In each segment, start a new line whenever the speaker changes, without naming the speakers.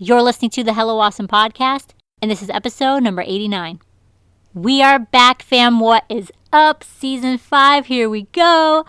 You're listening to the Hello Awesome podcast, and this is episode number 89. We are back, fam. What is up? Season 5, here we go.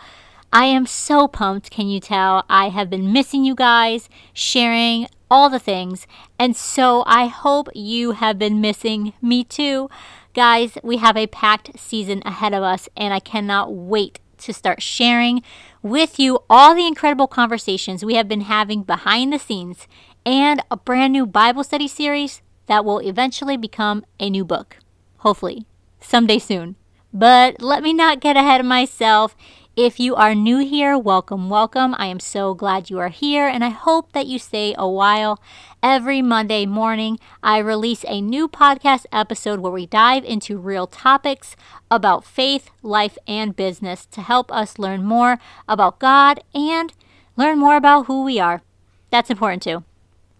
I am so pumped, can you tell? I have been missing you guys, sharing all the things, and so I hope you have been missing me too. Guys, we have a packed season ahead of us, and I cannot wait to start sharing with you all the incredible conversations we have been having behind the scenes and a brand new Bible study series that will eventually become a new book. Hopefully, someday soon. But let me not get ahead of myself. If you are new here, welcome, welcome. I am so glad you are here, and I hope that you stay a while. Every Monday morning, I release a new podcast episode where we dive into real topics about faith, life, and business to help us learn more about God and learn more about who we are. That's important too.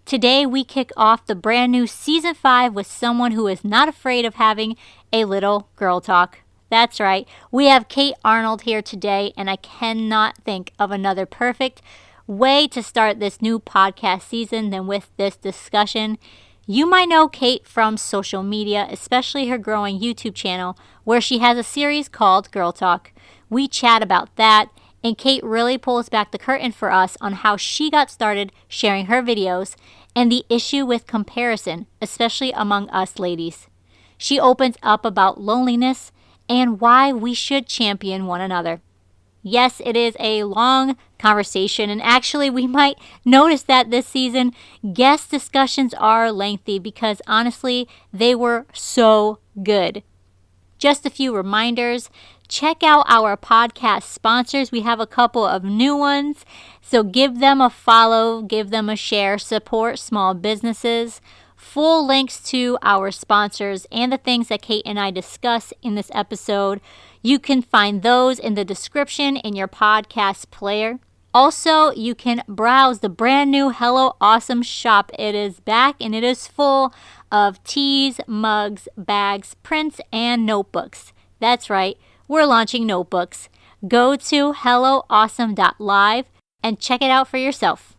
Today, we kick off the brand new Season 5 with someone who is not afraid of having a little girl talk. That's right. We have Kate Arnold here today, and I cannot think of another perfect way to start this new podcast season than with this discussion. You might know Kate from social media, especially her growing YouTube channel, where she has a series called Girl Talk. We chat about that, and Kate really pulls back the curtain for us on how she got started sharing her videos and the issue with comparison, especially among us ladies. She opens up about loneliness and why we should champion one another. Yes, it is a long conversation, and actually we might notice that this season guest discussions are lengthy because honestly, they were so good. Just a few reminders. Check out our podcast sponsors. We have a couple of new ones, so give them a follow, give them a share, support small businesses. Full links to our sponsors and the things that Kate and I discuss in this episode, you can find those in the description in your podcast player. Also, you can browse the brand new Hello Awesome shop. It is back and it is full of tees, mugs, bags, prints, and notebooks. That's right, we're launching notebooks. Go to helloawesome.live and check it out for yourself.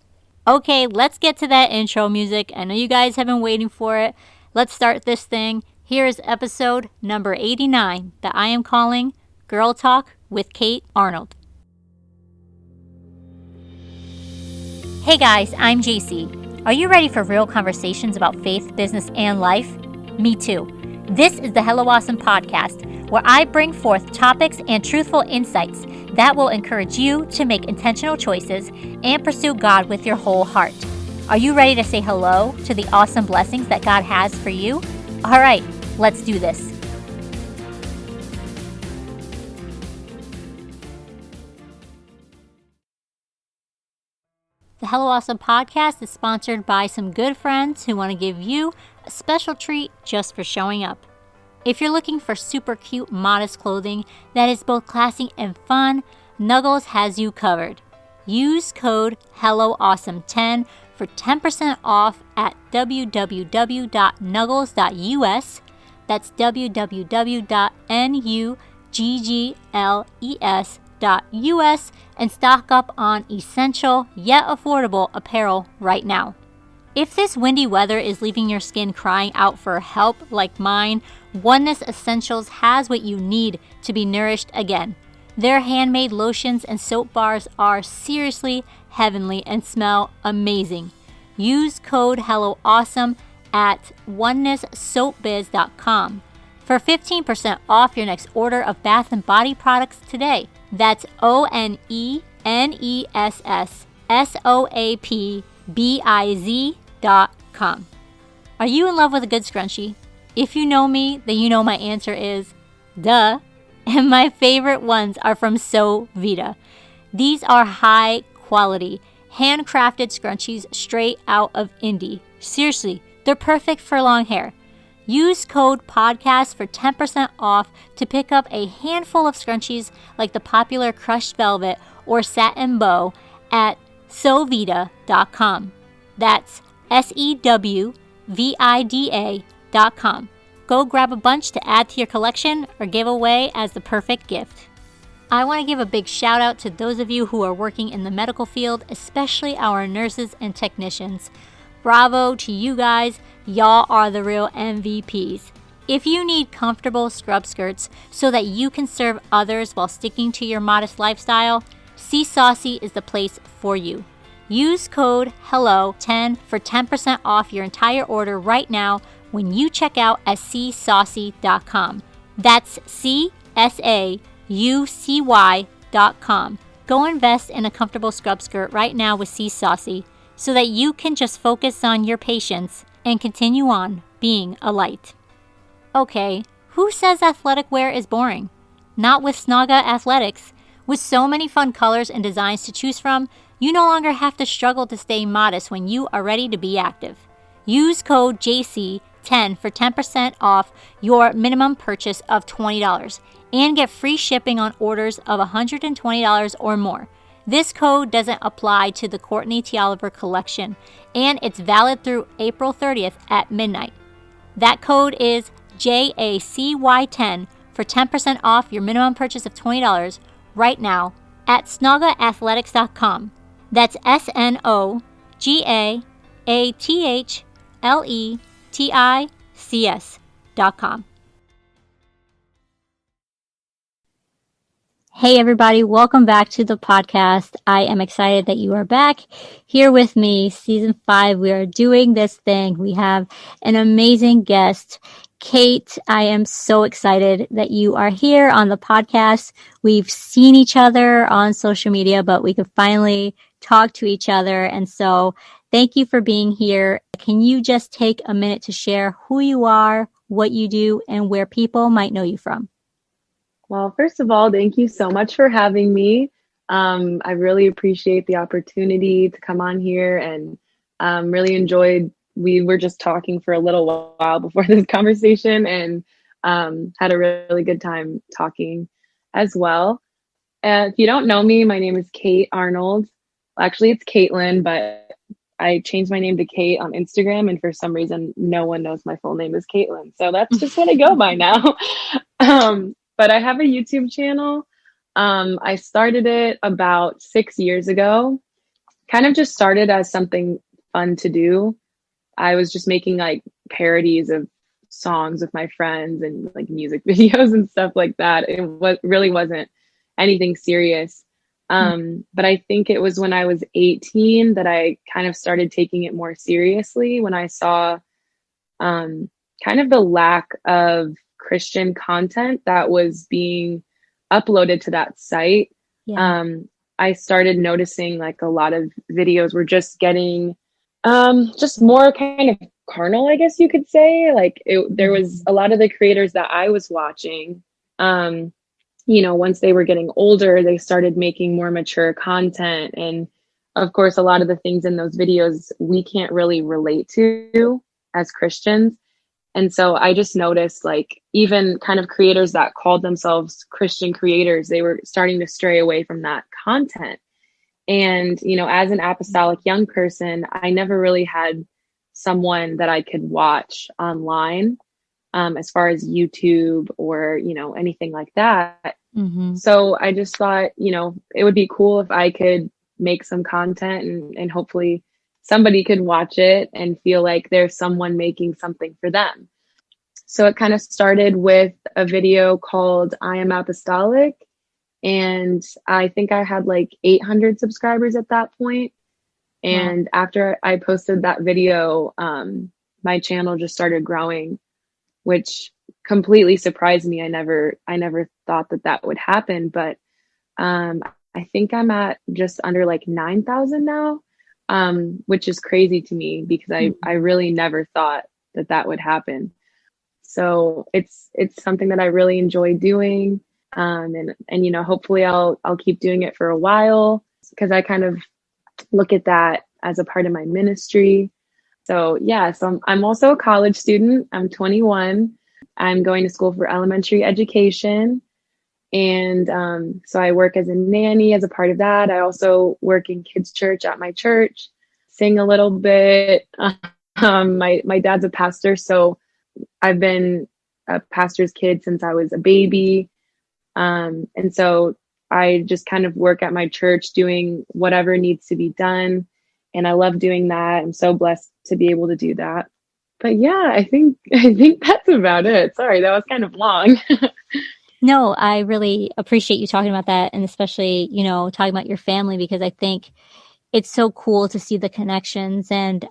Okay, let's get to that intro music. I know you guys have been waiting for it. Let's start this thing. Here is episode number 89 that I am calling Girl Talk with Kate Arnold. Hey guys, I'm JC. Are you ready for real conversations about faith, business, and life? Me too. This is the Hello Awesome podcast, where I bring forth topics and truthful insights that will encourage you to make intentional choices and pursue God with your whole heart. Are you ready to say hello to the awesome blessings that God has for you? All right, let's do this. The Hello Awesome podcast is sponsored by some good friends who want to give you a special treat just for showing up. If you're looking for super cute, modest clothing that is both classy and fun, Nuggles has you covered. Use code HelloAwesome10 for 10% off at www.nuggles.us. That's www.nuggles.us and stock up on essential yet affordable apparel right now. If this windy weather is leaving your skin crying out for help like mine, Oneness Essentials has what you need to be nourished again. Their handmade lotions and soap bars are seriously heavenly and smell amazing. Use code HelloAwesome at onenesssoapbiz.com for 15% off your next order of bath and body products today. That's ONENESSSOAPBIZ.com. Are you in love with a good scrunchie? If you know me, then you know my answer is duh. And my favorite ones are from Vida. These are high quality, handcrafted scrunchies straight out of Indy. Seriously, they're perfect for long hair. Use code PODCAST for 10% off to pick up a handful of scrunchies like the popular crushed velvet or satin bow at sewvida.com. That's SEWVIDA.com. Go grab a bunch to add to your collection or give away as the perfect gift. I want to give a big shout out to those of you who are working in the medical field, especially our nurses and technicians. Bravo to you guys. Y'all are the real MVPs. If you need comfortable scrub skirts so that you can serve others while sticking to your modest lifestyle, See Saucy is the place for you. Use code HELLO10 for 10% off your entire order right now when you check out at csaucy.com. That's CSAUCY.com. Go invest in a comfortable scrub skirt right now with See Saucy so that you can just focus on your patients and continue on being a light. Okay, who says athletic wear is boring? Not with Snoga Althetics. With so many fun colors and designs to choose from, you no longer have to struggle to stay modest when you are ready to be active. Use code JC10 for 10% off your minimum purchase of $20 and get free shipping on orders of $120 or more. This code doesn't apply to the Courtney T. Oliver collection, and it's valid through April 30th at midnight. That code is JACY10 for 10% off your minimum purchase of $20 right now at SnogaAthletics.com. That's SNOGAATHLETICS.com. Hey everybody, welcome back to the podcast. I am excited that you are back here with me. Season 5, we are doing this thing. We have an amazing guest, Kate. I am so excited that you are here on the podcast. We've seen each other on social media, but we could finally talk to each other. And so thank you for being here. Can you just take a minute to share who you are, what you do, and where people might know you from?
Well, first of all, thank you so much for having me. I really appreciate the opportunity to come on here and really enjoyed. We were just talking for a little while before this conversation and had a really good time talking as well. If you don't know me, my name is Kate Arnold. Well, actually, it's Caitlin, but I changed my name to Kate on Instagram, and for some reason, no one knows my full name is Caitlin. So that's just what I go by now. But I have a YouTube channel. I started it about 6 years ago. Kind of just started as something fun to do. I was just making like parodies of songs with my friends and like music videos and stuff like that. It really wasn't anything serious. But I think it was when I was 18 that I kind of started taking it more seriously when I saw kind of the lack of Christian content that was being uploaded to that site. Yeah. I started noticing like a lot of videos were just getting just more kind of carnal, I guess you could say. Like there was a lot of the creators that I was watching, once they were getting older, they started making more mature content. And of course, a lot of the things in those videos we can't really relate to as Christians. And so I just noticed like even kind of creators that called themselves Christian creators, they were starting to stray away from that content. And, as an apostolic young person, I never really had someone that I could watch online as far as YouTube or, anything like that. Mm-hmm. So I just thought, it would be cool if I could make some content and hopefully somebody could watch it and feel like there's someone making something for them. So it kind of started with a video called I Am Apostolic. And I think I had like 800 subscribers at that point. And after I posted that video, my channel just started growing, which completely surprised me. I never thought that would happen. But I think I'm at just under like 9,000 now, which is crazy to me because I really never thought that would happen. So it's something that I really enjoy doing. And hopefully I'll keep doing it for a while because I kind of look at that as a part of my ministry. So I'm also a college student. I'm 21. I'm going to school for elementary education. And so I work as a nanny as a part of that. I also work in kids' church at my church, sing a little bit. My dad's a pastor, so I've been a pastor's kid since I was a baby. And so I just kind of work at my church doing whatever needs to be done. And I love doing that. I'm so blessed to be able to do that. But yeah, I think that's about it. Sorry, that was kind of long.
No, I really appreciate you talking about that, and especially, talking about your family, because I think it's so cool to see the connections. And,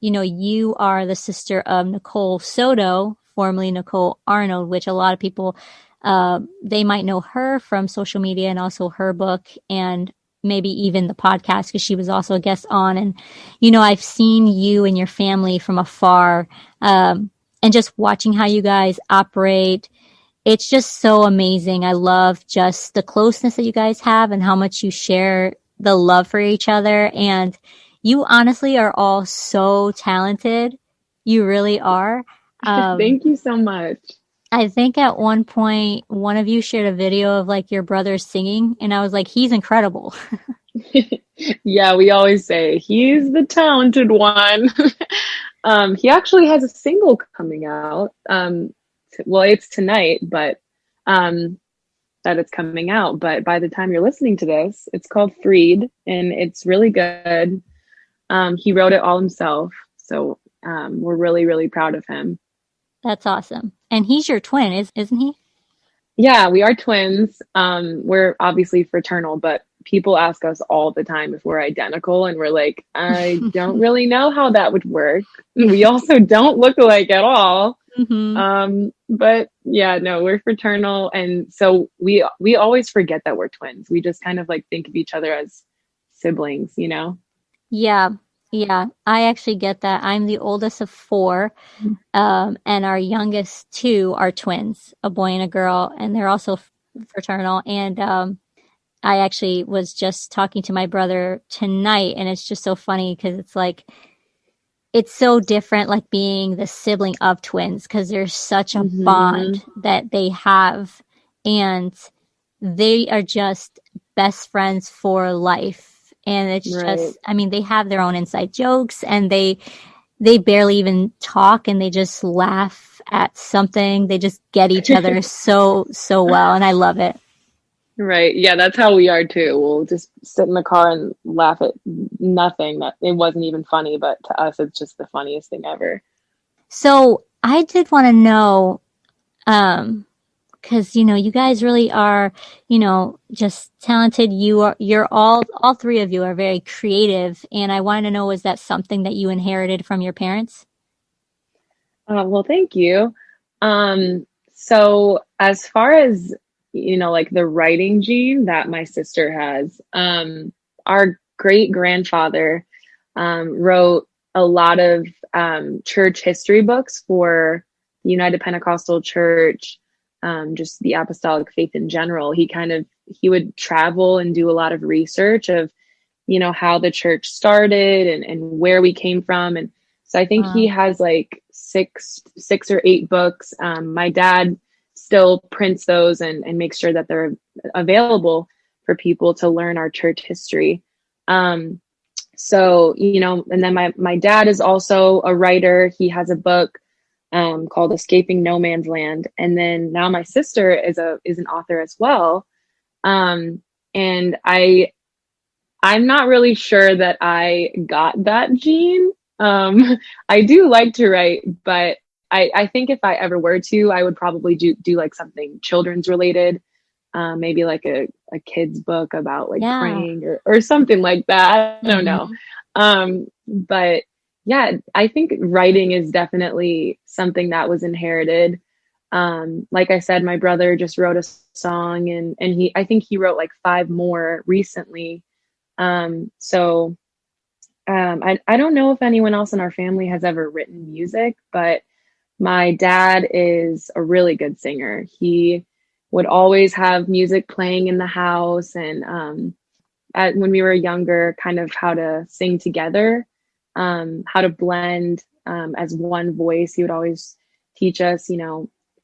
you are the sister of Nicole Soto, formerly Nicole Arnold, which a lot of people, they might know her from social media and also her book and maybe even the podcast, because she was also a guest on. And, I've seen you and your family from afar, and just watching how you guys operate. It's just so amazing. I love just the closeness that you guys have and how much you share the love for each other. And you honestly are all so talented. You really are.
Thank you so much.
I think at one point, one of you shared a video of like your brother singing, and I was like, he's incredible.
Yeah, we always say he's the talented one. He actually has a single coming out. Well, it's tonight, but that it's coming out. But by the time you're listening to this, it's called Freed, and it's really good. He wrote it all himself, so we're really, really proud of him.
That's awesome. And he's your twin, isn't he?
Yeah, we are twins. We're obviously fraternal, but people ask us all the time if we're identical, and we're like, I don't really know how that would work. We also don't look alike at all.
Mm-hmm.
But yeah, no, we're fraternal, and so we always forget that we're twins. We just kind of like think of each other as siblings, you know?
Yeah. Yeah. I actually get that. I'm the oldest of four. And our youngest two are twins, a boy and a girl, and they're also fraternal. And I actually was just talking to my brother tonight, and it's just so funny because it's like, it's so different, like being the sibling of twins, because there's such a bond that they have, and they are just best friends for life. And it's just, I mean, they have their own inside jokes, and they barely even talk, and they just laugh at something. They just get each other so well, and I love it.
Right. Yeah, that's how we are too. We'll just sit in the car and laugh at nothing that it wasn't even funny, but to us, it's just the funniest thing ever.
So I did want to know, because you guys really are, just talented. You're all three of you are very creative, and I wanted to know, was that something that you inherited from your parents?
Well, thank you. So as far as, like the writing gene that my sister has, our great grandfather wrote a lot of church history books for the United Pentecostal Church, just the apostolic faith in general. He would travel and do a lot of research of, how the church started and where we came from. And so I think he has like six or eight books. My dad still prints those and makes sure that they're available for people to learn our church history. So, and then my dad is also a writer. He has a book called Escaping No Man's Land. And then now my sister is an author as well. And I'm not really sure that I got that gene. I do like to write, but I think if I ever were to, I would probably do like something children's related, maybe like a kid's book about like praying or something like that. I don't know. But yeah, I think writing is definitely something that was inherited. Like I said, my brother just wrote a song, and I think he wrote like 5 more recently. So I don't know if anyone else in our family has ever written music, but my dad is a really good singer. He would always have music playing in the house, and when we were younger, kind of how to sing together, how to blend as one voice. He would always teach us, if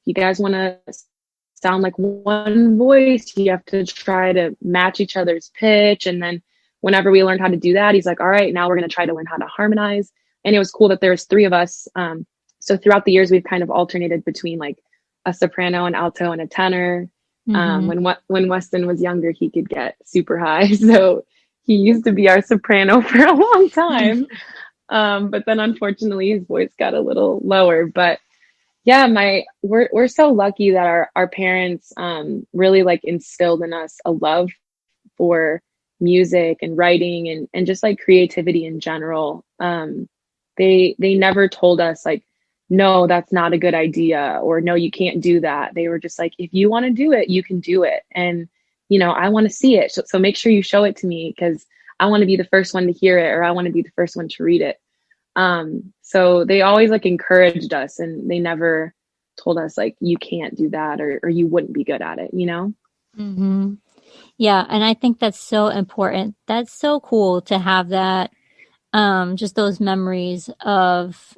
you guys want to sound like one voice, you have to try to match each other's pitch. And then whenever we learned how to do that, he's like, all right, now we're going to try to learn how to harmonize. And it was cool that there's 3 of us. So throughout the years, we've kind of alternated between like a soprano, an alto, and a tenor. When Westan was younger, he could get super high. So he used to be our soprano for a long time. But then unfortunately his voice got a little lower. But yeah, we're so lucky that our parents really like instilled in us a love for music and writing and just like creativity in general. They never told us like, no, that's not a good idea, or no, you can't do that. They were just like, if you want to do it, you can do it. And, I want to see it. So make sure you show it to me, because I want to be the first one to hear it, or I want to be the first one to read it. So they always like encouraged us, and they never told us like, you can't do that, or you wouldn't be good at it,
Mm-hmm. Yeah, and I think that's so important. That's so cool to have that, just those memories of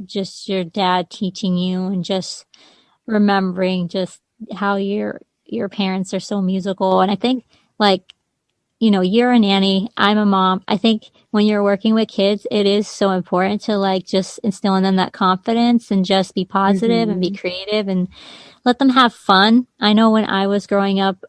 just your dad teaching you, and just remembering just how your parents are so musical. And I think, like, you're a nanny, I'm a mom. I think when you're working with kids, it is so important to like just instill in them that confidence and just be positive and be
Mm-hmm.
creative and let them have fun. I know when I was growing up,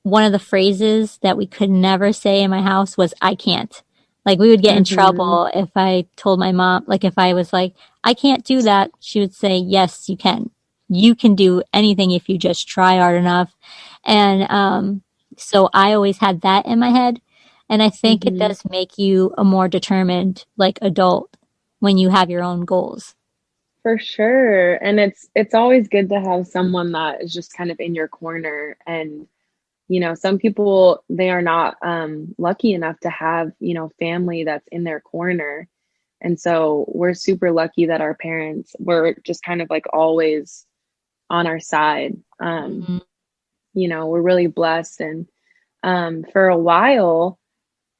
one of the phrases that we could never say in my house was "I can't." Like, we would get in
Mm-hmm.
trouble if I told my mom, like, if I was like, "I can't do that," she would say, "Yes, you can. You can do anything if you just try hard enough." And so I always had that in my head. And I think it
Mm-hmm.
does make you a more determined, like, adult when you have your own goals.
For sure. And it's always good to have someone that is just kind of in your corner. And some people, they are not lucky enough to have family that's in their corner. And so we're super lucky that our parents were just kind of like always on our side.
Mm-hmm.
We're really blessed. And for a while,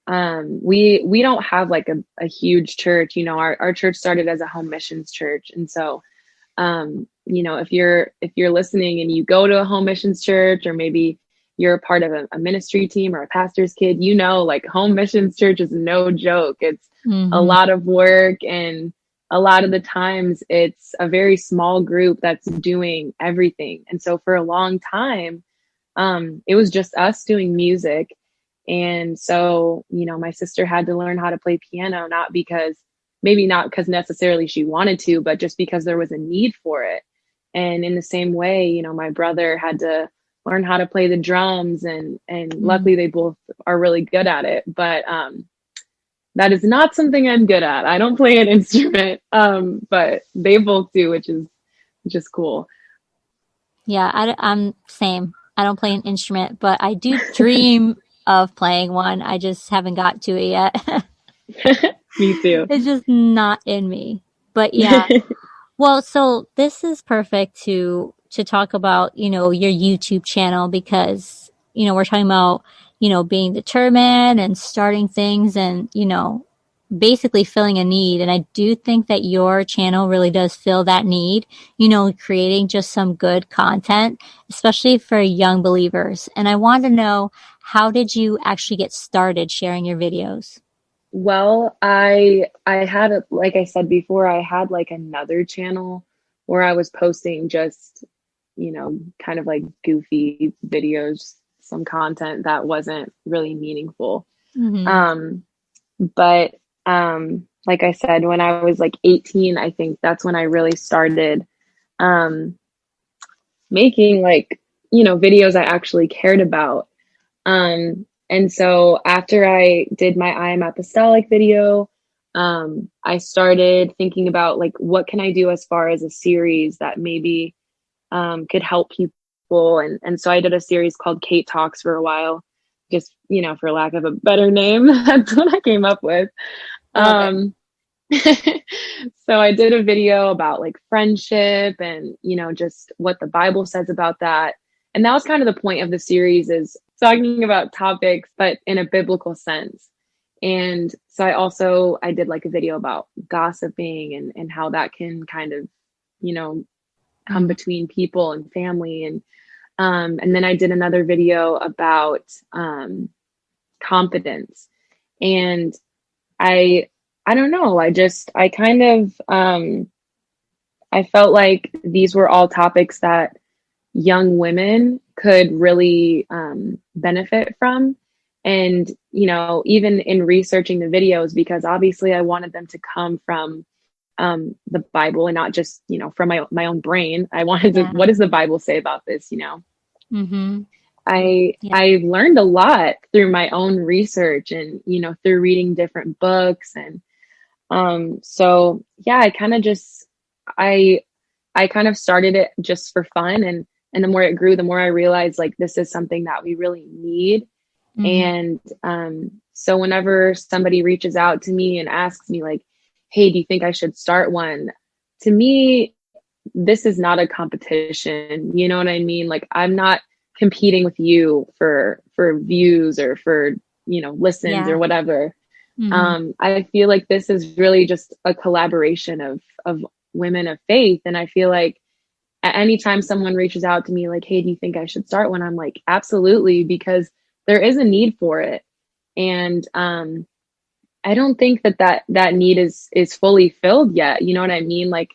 we don't have like a huge church. Our church started as a home missions church. And so if you're listening and you go to a home missions church, or maybe you're a part of a ministry team or a pastor's kid, like home missions church is no joke. It's a
Mm-hmm.
lot of work, and a lot of the times it's a very small group that's doing everything. And so for a long time, it was just us doing music. And so, my sister had to learn how to play piano, maybe not because necessarily she wanted to, but just because there was a need for it. And in the same way, my brother had to learn how to play the drums, and luckily they both are really good at it. But that is not something I'm good at. I don't play an instrument, but they both do, which is just cool.
Yeah, I'm same. I don't play an instrument, but I do dream of playing one. I just haven't got to it yet.
Me too.
It's just not in me. But yeah. Well, so this is perfect to talk about, your YouTube channel, because, we're talking about, being determined and starting things, and, basically filling a need. And I do think that your channel really does fill that need, creating just some good content, especially for young believers. And I want to know, how did you actually get started sharing your videos?
Well, I had like I said before, I had like another channel where I was posting just, kind of like goofy videos, some content that wasn't really meaningful.
Mm-hmm.
But like I said, when I was like 18, I think that's when I really started um making like, videos I actually cared about. And so after I did my I Am Apostolic video, I started thinking about like, what can I do as far as a series that maybe could help people. And so I did a series called Kate Talks for a while, just, for lack of a better name. That's what I came up with.
I love it.
Um, so I did a video about like friendship and, just what the Bible says about that. And that was kind of the point of the series, is talking about topics, but in a biblical sense. And so I did like a video about gossiping and how that can kind of, come
Mm-hmm.
between people and family. And then I did another video about confidence. And I don't know, I kind of I felt like these were all topics that young women could really benefit from. And even in researching the videos, because obviously I wanted them to come from the Bible and not just, from my own brain. I wanted to,
Yeah.
what does the Bible say about this?
Mm-hmm. Yeah.
I learned a lot through my own research and, through reading different books. And so yeah, I I kind of started it just for fun. And the more it grew, the more I realized like this is something that we really need.
Mm-hmm.
And so whenever somebody reaches out to me and asks me like, hey, do you think I should start one? To me, this is not a competition. You know what I mean? Like I'm not competing with you for views or for, listens or
Yeah.
whatever.
Mm-hmm.
I feel like this is really just a collaboration of women of faith. And I feel like at any time someone reaches out to me like, hey, do you think I should start one? I'm like, absolutely, because there is a need for it. And I don't think that need is fully filled yet. You know what I mean? Like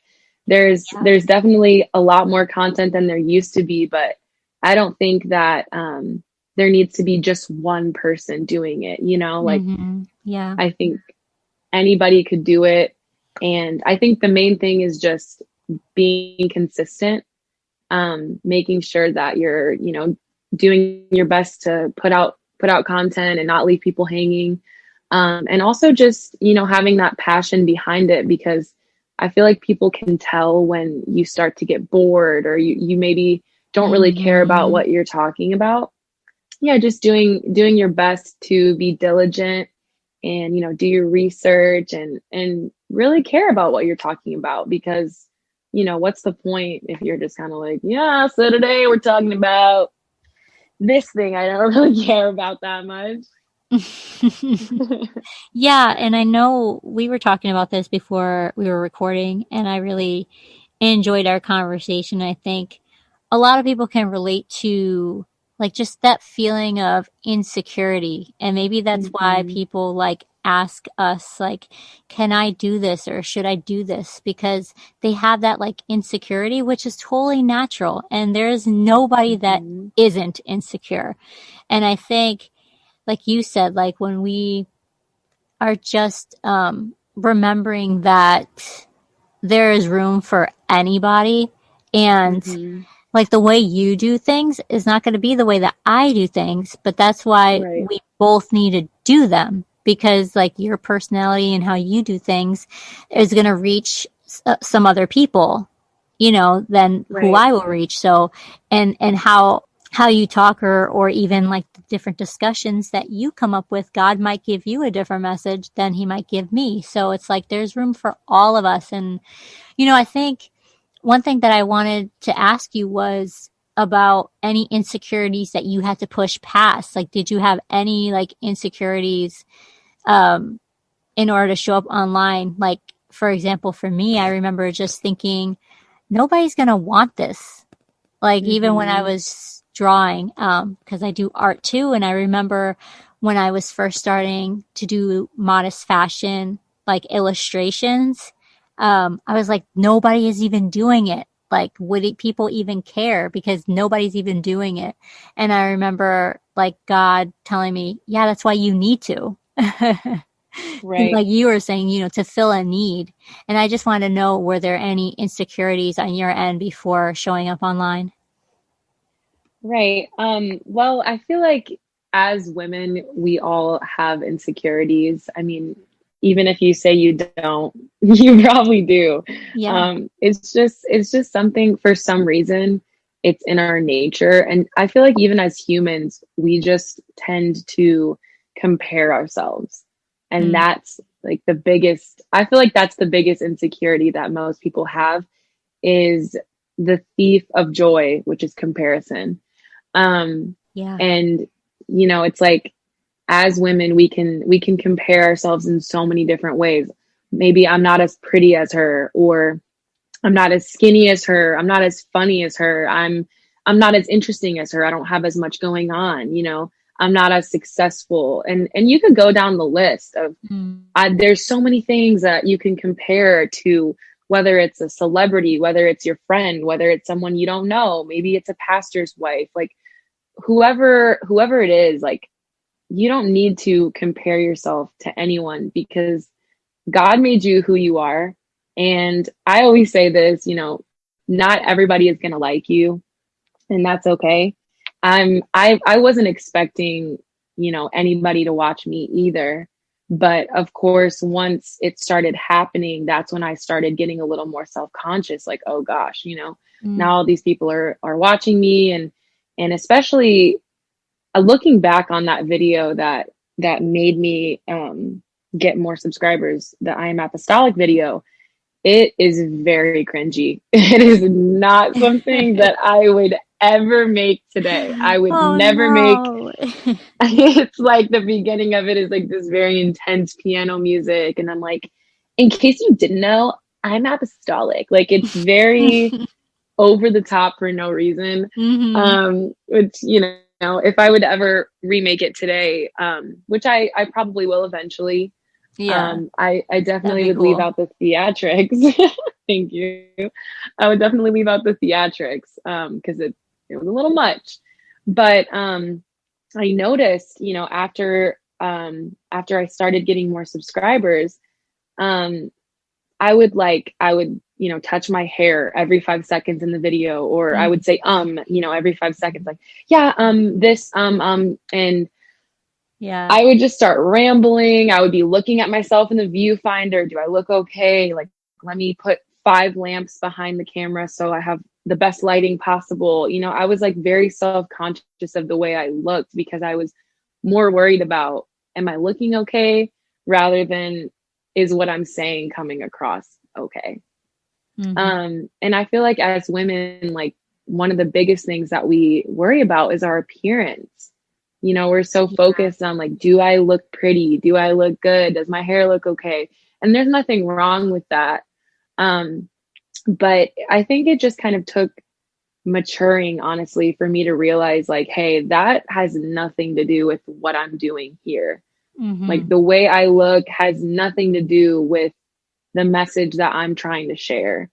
Yeah.
there's definitely a lot more content than there used to be, but I don't think that there needs to be just one person doing it, like
Mm-hmm. Yeah.
I think anybody could do it. And I think the main thing is just being consistent, making sure that you're, doing your best to put out content and not leave people hanging. And also just, having that passion behind it, because I feel like people can tell when you start to get bored or you maybe don't really care about
Mm-hmm.
what you're talking about. Yeah, just doing your best to be diligent and, do your research and really care about what you're talking about, because, what's the point if you're just kind of like, yeah, so today we're talking about this thing I don't really care about that much.
Yeah, and I know we were talking about this before we were recording, and I really enjoyed our conversation. I think a lot of people can relate to like just that feeling of insecurity, and maybe that's why
Mhm.
people like ask us like, can I do this or should I do this? Because they have that like insecurity, which is totally natural, and there is nobody that
Mhm.
isn't insecure. And I think like you said, like when we are just remembering that there is room for anybody, and
Mhm.
like the way you do things is not going to be the way that I do things, but that's why
Right.
we both need to do them, because like your personality and how you do things is going to reach some other people, than who
Right.
I will reach. So, and how you talk, or even like the different discussions that you come up with, God might give you a different message than he might give me. So it's like there's room for all of us. And, I think one thing that I wanted to ask you was about any insecurities that you had to push past. Like, did you have any like insecurities um, in order to show up online? Like, for example, for me, I remember just thinking, nobody's going to want this. Like, even when I
Mhm.
was drawing, because I do art too. And I remember when I was first starting to do modest fashion, like illustrations, I was like, nobody is even doing it. Like, people even care? Because nobody's even doing it. And I remember like God telling me, yeah, that's why you need to.
Right.
Like you were saying, to fill a need. And I just wanted to know, were there any insecurities on your end before showing up online?
Right. Well, I feel like as women, we all have insecurities. I mean, even if you say you don't, you probably do.
Yeah.
It's just something, for some reason, it's in our nature. And I feel like even as humans, we just tend to compare ourselves. And
Mm,
that's like I feel like that's the biggest insecurity that most people have, is the thief of joy, which is comparison. um
yeah.
and it's like, as women, we can compare ourselves in so many different ways. Maybe I'm not as pretty as her, or I'm not as skinny as her, I'm not as funny as her, I'm not as interesting as her, I don't have as much going on, I'm not as successful, and you could go down the list of,
Mm,
there's so many things that you can compare to, whether it's a celebrity, whether it's your friend, whether it's someone you don't know, maybe it's a pastor's wife, like whoever it is, like you don't need to compare yourself to anyone because God made you who you are. And I always say this, not everybody is going to like you, and that's okay. I wasn't expecting, anybody to watch me either. But of course, once it started happening, that's when I started getting a little more self-conscious, like, oh gosh, now all these people are watching me. And especially looking back on that video that made me get more subscribers, the I am apostolic video, it is very cringy. It is not something that I would ever make today. I would
Oh
never make.
no.
It's like the beginning of it is like this very intense piano music. And I'm like, in case you didn't know, I'm apostolic. Like, it's very over the top for no reason. Which, if I would ever remake it today, which I probably will eventually.
Yeah.
I definitely would
cool.
leave out the theatrics. Thank you. I would definitely leave out the theatrics because it was a little much. But I noticed, after I started getting more subscribers, I would touch my hair every 5 seconds in the video, or I would say every 5 seconds, like, yeah, this and
yeah,
I would just start rambling. I would be looking at myself in the viewfinder. Do I look okay? Like, let me put 5 lamps behind the camera so I have the best lighting possible. I was like very self-conscious of the way I looked because I was more worried about, am I looking okay? Rather than, is what I'm saying coming across okay? And I feel like as women, like, one of the biggest things that we worry about is our appearance. We're so focused on, like, do I look pretty? Do I look good? Does my hair look okay? And there's nothing wrong with that. But I think it just kind of took maturing, honestly, for me to realize, like, hey, that has nothing to do with what I'm doing here. Like, the way I look has nothing to do with the message that I'm trying to share.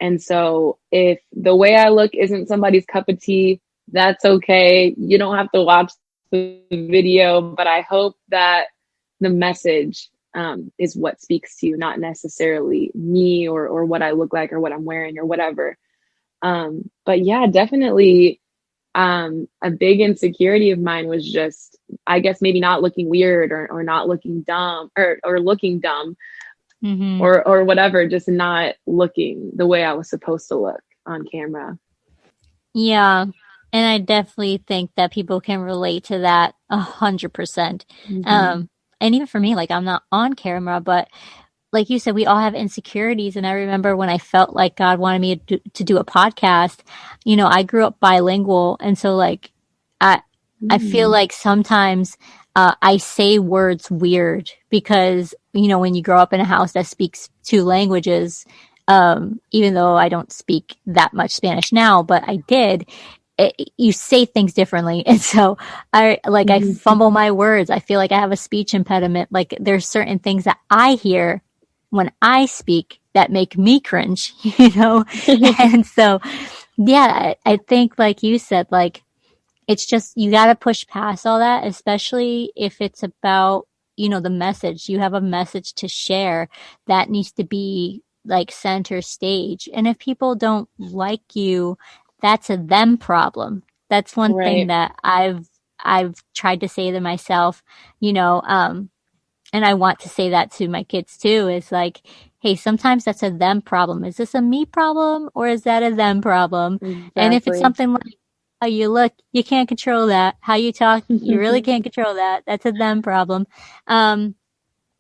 And so if the way I look isn't somebody's cup of tea, that's okay. You don't have to watch the video, but I hope that the message is what speaks to you, not necessarily me or what I look like or what I'm wearing or whatever. But yeah, definitely a big insecurity of mine was just, I guess, maybe not looking weird or not looking dumb or looking dumb or whatever, just not looking the way I was supposed to look on camera.
Yeah. And I definitely think that people can relate to that 100%. And even for me, like, I'm not on camera, but like you said, we all have insecurities. And I remember when I felt like God wanted me to do a podcast, I grew up bilingual. And so, like, I feel like sometimes I say words weird because, when you grow up in a house that speaks 2 languages, even though I don't speak that much Spanish now, but I did, you say things differently. And so I fumble my words. I feel like I have a speech impediment. Like, there's certain things that I hear when I speak that make me cringe, And so, yeah, I think, like you said, like, it's just, you got to push past all that, especially if it's about, the message. You have a message to share that needs to be, like, center stage. And if people don't like you, that's a them problem. That's one thing that I've tried to say to myself, and I want to say that to my kids too, is like, hey, sometimes that's a them problem. Is this a me problem or is that a them problem? Exactly. And if it's something like how you look, you can't control that. How you talk, you really can't control that. That's a them problem. And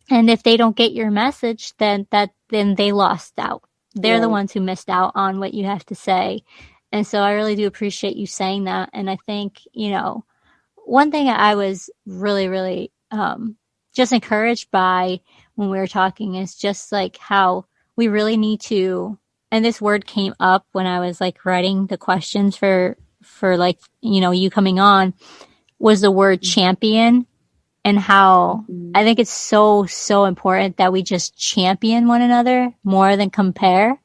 if they don't get your message, then they lost out. They're the ones who missed out on what you have to say. And so I really do appreciate you saying that. And I think, one thing I was really, really just encouraged by when we were talking is just like how we really need to, and this word came up when I was like writing the questions for like, you coming on, was the word champion, and how I think it's so, so important that we just champion one another more than compare.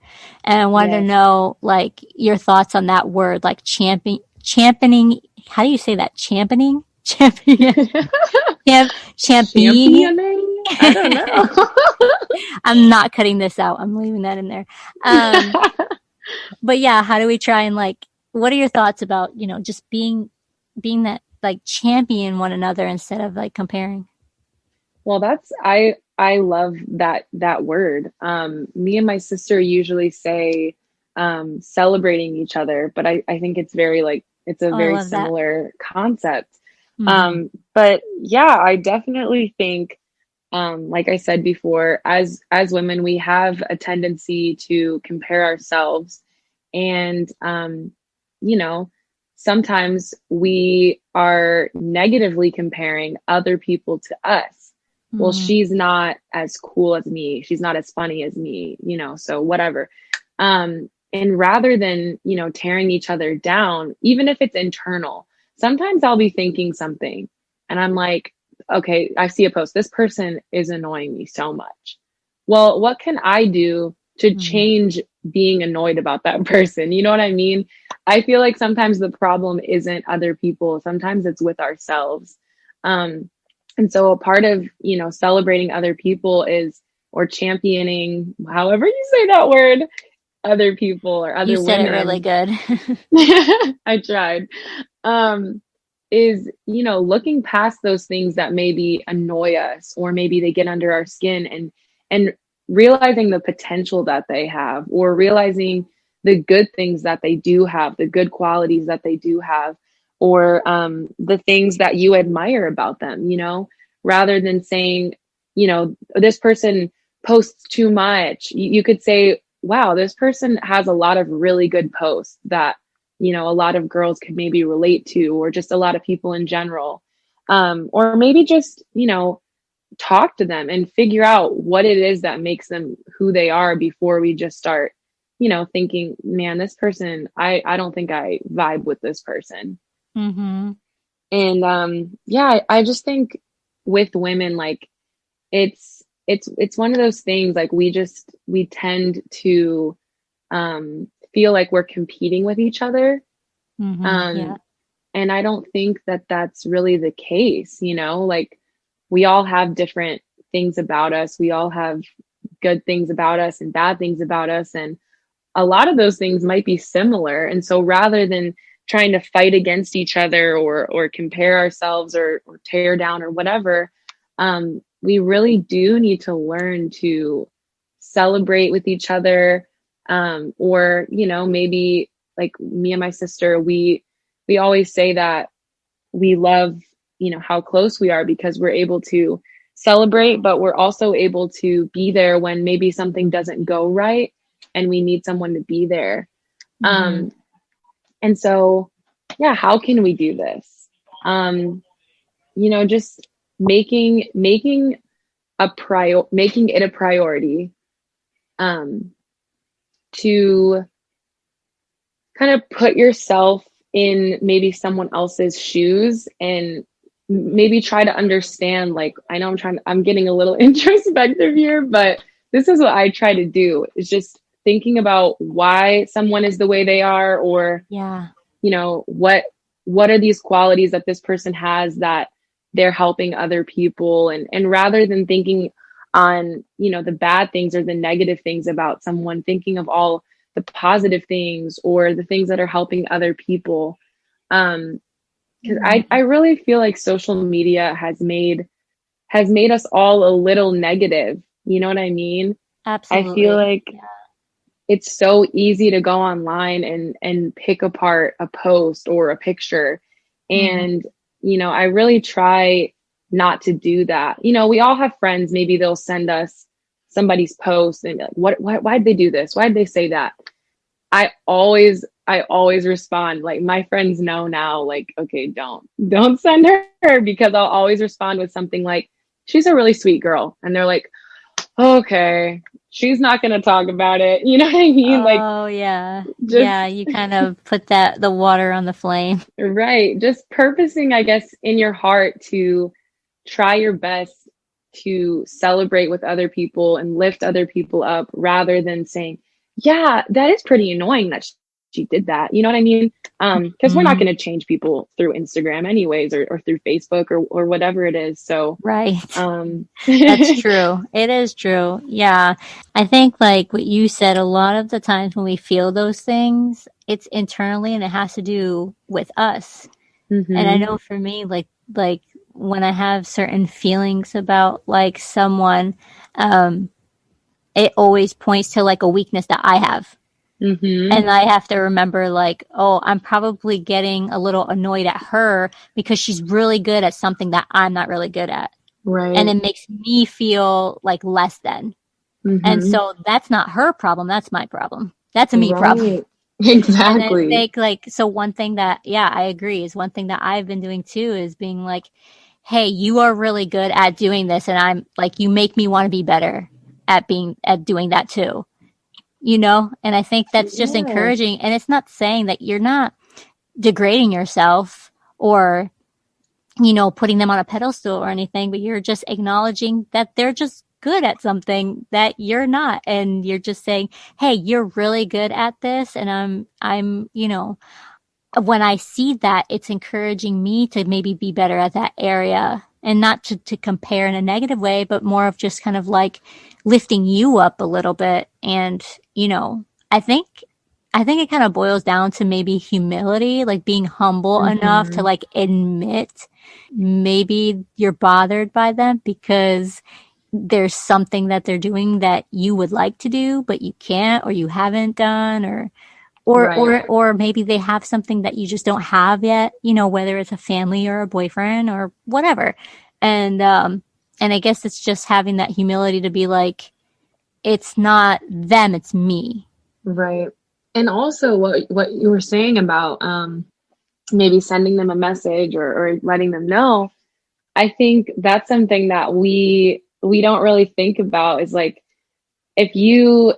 And I wanted to know, like, your thoughts on that word, like championing. How do you say that? Championing? Champion. Champion.
Championing? I don't know.
I'm not cutting this out. I'm leaving that in there. But yeah, how do we try and like, what are your thoughts about, just being that like champion one another instead of like comparing?
Well, I love that word. Me and my sister usually say celebrating each other, but I think it's very like it's a
Oh, I
very
love that.
similar concept.
Mm-hmm.
But yeah, I definitely think like I said before, as women, we have a tendency to compare ourselves, and you know, sometimes we are negatively comparing other people to us. Well,
Mm-hmm.
she's not as cool as me. She's not as funny as me, so whatever. And rather than, tearing each other down, even if it's internal, sometimes I'll be thinking something and I'm like, okay, I see a post. This person is annoying me so much. Well, what can I do to
Mm-hmm.
change being annoyed about that person? You know what I mean? I feel like sometimes the problem isn't other people, sometimes it's with ourselves. Um, and so a part of, celebrating other people is, or championing, however you say that word, other people or
You
other
said it really
women.
good.
I tried. Um, is, looking past those things that maybe annoy us or maybe they get under our skin, and realizing the potential that they have, or realizing the good things that they do have, the good qualities that they do have, or the things that you admire about them, rather than saying, this person posts too much. You could say, wow, this person has a lot of really good posts that, a lot of girls could maybe relate to, or just a lot of people in general. Or maybe just, talk to them and figure out what it is that makes them who they are before we just start, thinking, man, this person, I don't think I vibe with this person.
Mm-hmm.
And yeah, I just think with women, like it's one of those things, like we tend to feel like we're competing with each other.
Mm-hmm.
Um,
Yeah.
and I don't think that that's really the case, like we all have different things about us. We all have good things about us and bad things about us. And a lot of those things might be similar. And so rather than trying to fight against each other, or compare ourselves, or tear down or whatever, we really do need to learn to celebrate with each other. Or, maybe like me and my sister, we always say that we love, how close we are because we're able to celebrate, but we're also able to be there when maybe something doesn't go right and we need someone to be there.
Mm-hmm.
Um, and so, yeah, how can we do this? Just making it a priority, um, to kind of put yourself in maybe someone else's shoes and maybe try to understand, like, I know I'm getting a little introspective here, but this is what I try to do, is just thinking about why someone is the way they are, or
Yeah.
what are these qualities that this person has that they're helping other people, and rather than thinking on, the bad things or the negative things about someone, thinking of all the positive things or the things that are helping other people. Because I
Mm-hmm.
really feel like social media has made us all a little negative. You know what I mean? I feel
Absolutely.
like it's so easy to go online and pick apart a post or a picture.
Mm-hmm.
And, I really try not to do that. We all have friends, maybe they'll send us somebody's post and be like, why'd they do this? Why'd they say that? I always respond, like, my friends know now, like, okay, don't send her, because I'll always respond with something like, she's a really sweet girl. And they're like, okay, she's not going to talk about it. You know what I mean? Like,
Oh, yeah. Yeah,
just
you kind of put the water on the flame.
right. Just purposing, I guess, in your heart to try your best to celebrate with other people and lift other people up, rather than saying, yeah, that is pretty annoying that she did that. You know what I mean? Because we're not going to change people through Instagram anyways, or through Facebook or whatever it is. So
Right. That's true. It is true. Yeah. I think like what you said, a lot of the times when we feel those things, it's internally and it has to do with us. And I know for me, like when I have certain feelings about like someone, it always points to like a weakness that I have. And I have to remember like, oh, I'm probably getting a little annoyed at her because she's really good at something that I'm not really good at.
Right.
And it makes me feel like less than. And so that's not her problem. That's my problem. That's a me problem.
Exactly.
And I think like, so one thing that, yeah, I agree is one thing that I've been doing too is being like, hey, you are really good at doing this. And I'm like, you make me want to be better at doing that too. You know, and I think that's just encouraging. And it's not saying that you're not degrading yourself or, you know, putting them on a pedestal or anything, but you're just acknowledging that they're just good at something that you're not. And you're just saying, hey, you're really good at this. And I'm, you know, when I see that, it's encouraging me to maybe be better at that area and not to compare in a negative way, but more of just kind of like lifting you up a little bit. And, you know, I think it kind of boils down to maybe humility, like being humble enough to like admit maybe you're bothered by them because there's something that they're doing that you would like to do, but you can't, or you haven't done, or maybe they have something that you just don't have yet, you know, whether it's a family or a boyfriend or whatever. And I guess it's just having that humility to be like, it's not them, it's me.
Right. And also what you were saying about maybe sending them a message or letting them know, I think that's something that we don't really think about is like, if you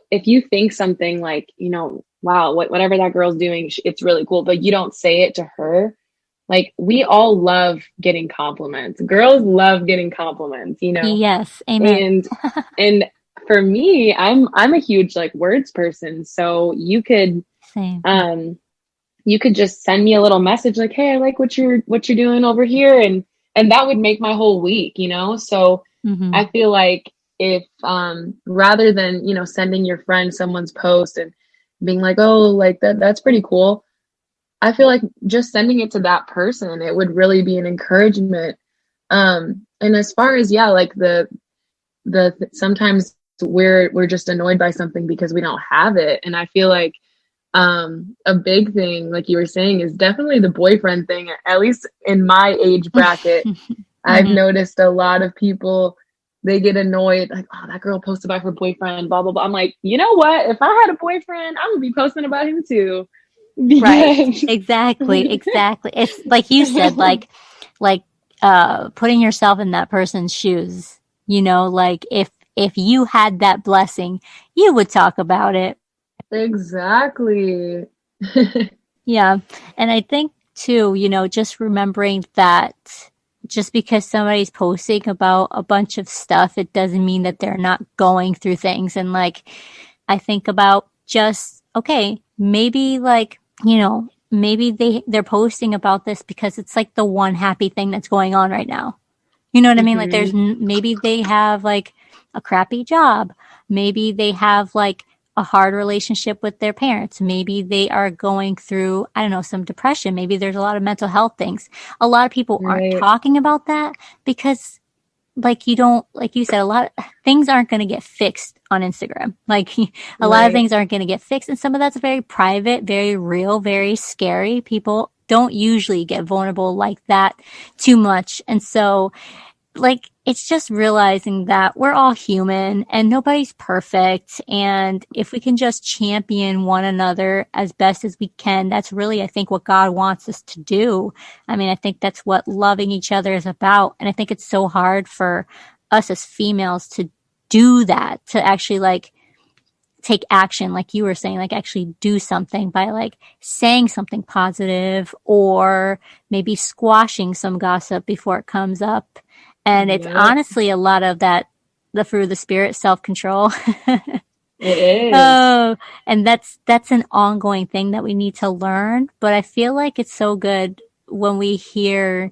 think something like, you know, wow, whatever that girl's doing, it's really cool, but you don't say it to her. Like, we all love getting compliments. Girls love getting compliments, you know?
Yes. Amen.
And for me, I'm a huge like words person. So you could, you could just send me a little message like, hey, I like what you're doing over here. And that would make my whole week, you know? So I feel like if, rather than, you know, sending your friend someone's post and being like, oh, like that's pretty cool. I feel like just sending it to that person, it would really be an encouragement. And as far as, yeah, like the sometimes we're just annoyed by something because we don't have it. And I feel like a big thing, like you were saying, is definitely the boyfriend thing. At least in my age bracket, I've noticed a lot of people, they get annoyed, like, oh, that girl posted about her boyfriend, blah, blah, blah. I'm like, you know what? If I had a boyfriend, I'm gonna be posting about him too.
Right. Exactly. It's like you said, like putting yourself in that person's shoes, you know, like if you had that blessing, you would talk about it.
Exactly.
Yeah. And I think too, you know, just remembering that just because somebody's posting about a bunch of stuff, it doesn't mean that they're not going through things. And like, I think about just, okay, maybe like, you know, maybe they're posting about this because it's like the one happy thing that's going on right now. You know what I mean? Like maybe they have like a crappy job. Maybe they have like a hard relationship with their parents. Maybe they are going through, I don't know, some depression. Maybe there's a lot of mental health things. A lot of people aren't talking about that because like you said, a lot of things aren't going to get fixed on Instagram. Like a lot of things aren't going to get fixed. And some of that's very private, very real, very scary. People don't usually get vulnerable like that too much. And so like, it's just realizing that we're all human and nobody's perfect. And if we can just champion one another as best as we can, that's really, I think, what God wants us to do. I mean, I think that's what loving each other is about. And I think it's so hard for us as females to do that, to actually like take action, like you were saying, like actually do something by like saying something positive or maybe squashing some gossip before it comes up. And it's honestly a lot of that, the fruit of the spirit, self-control.
It is.
Oh, and that's an ongoing thing that we need to learn. But I feel like it's so good when we hear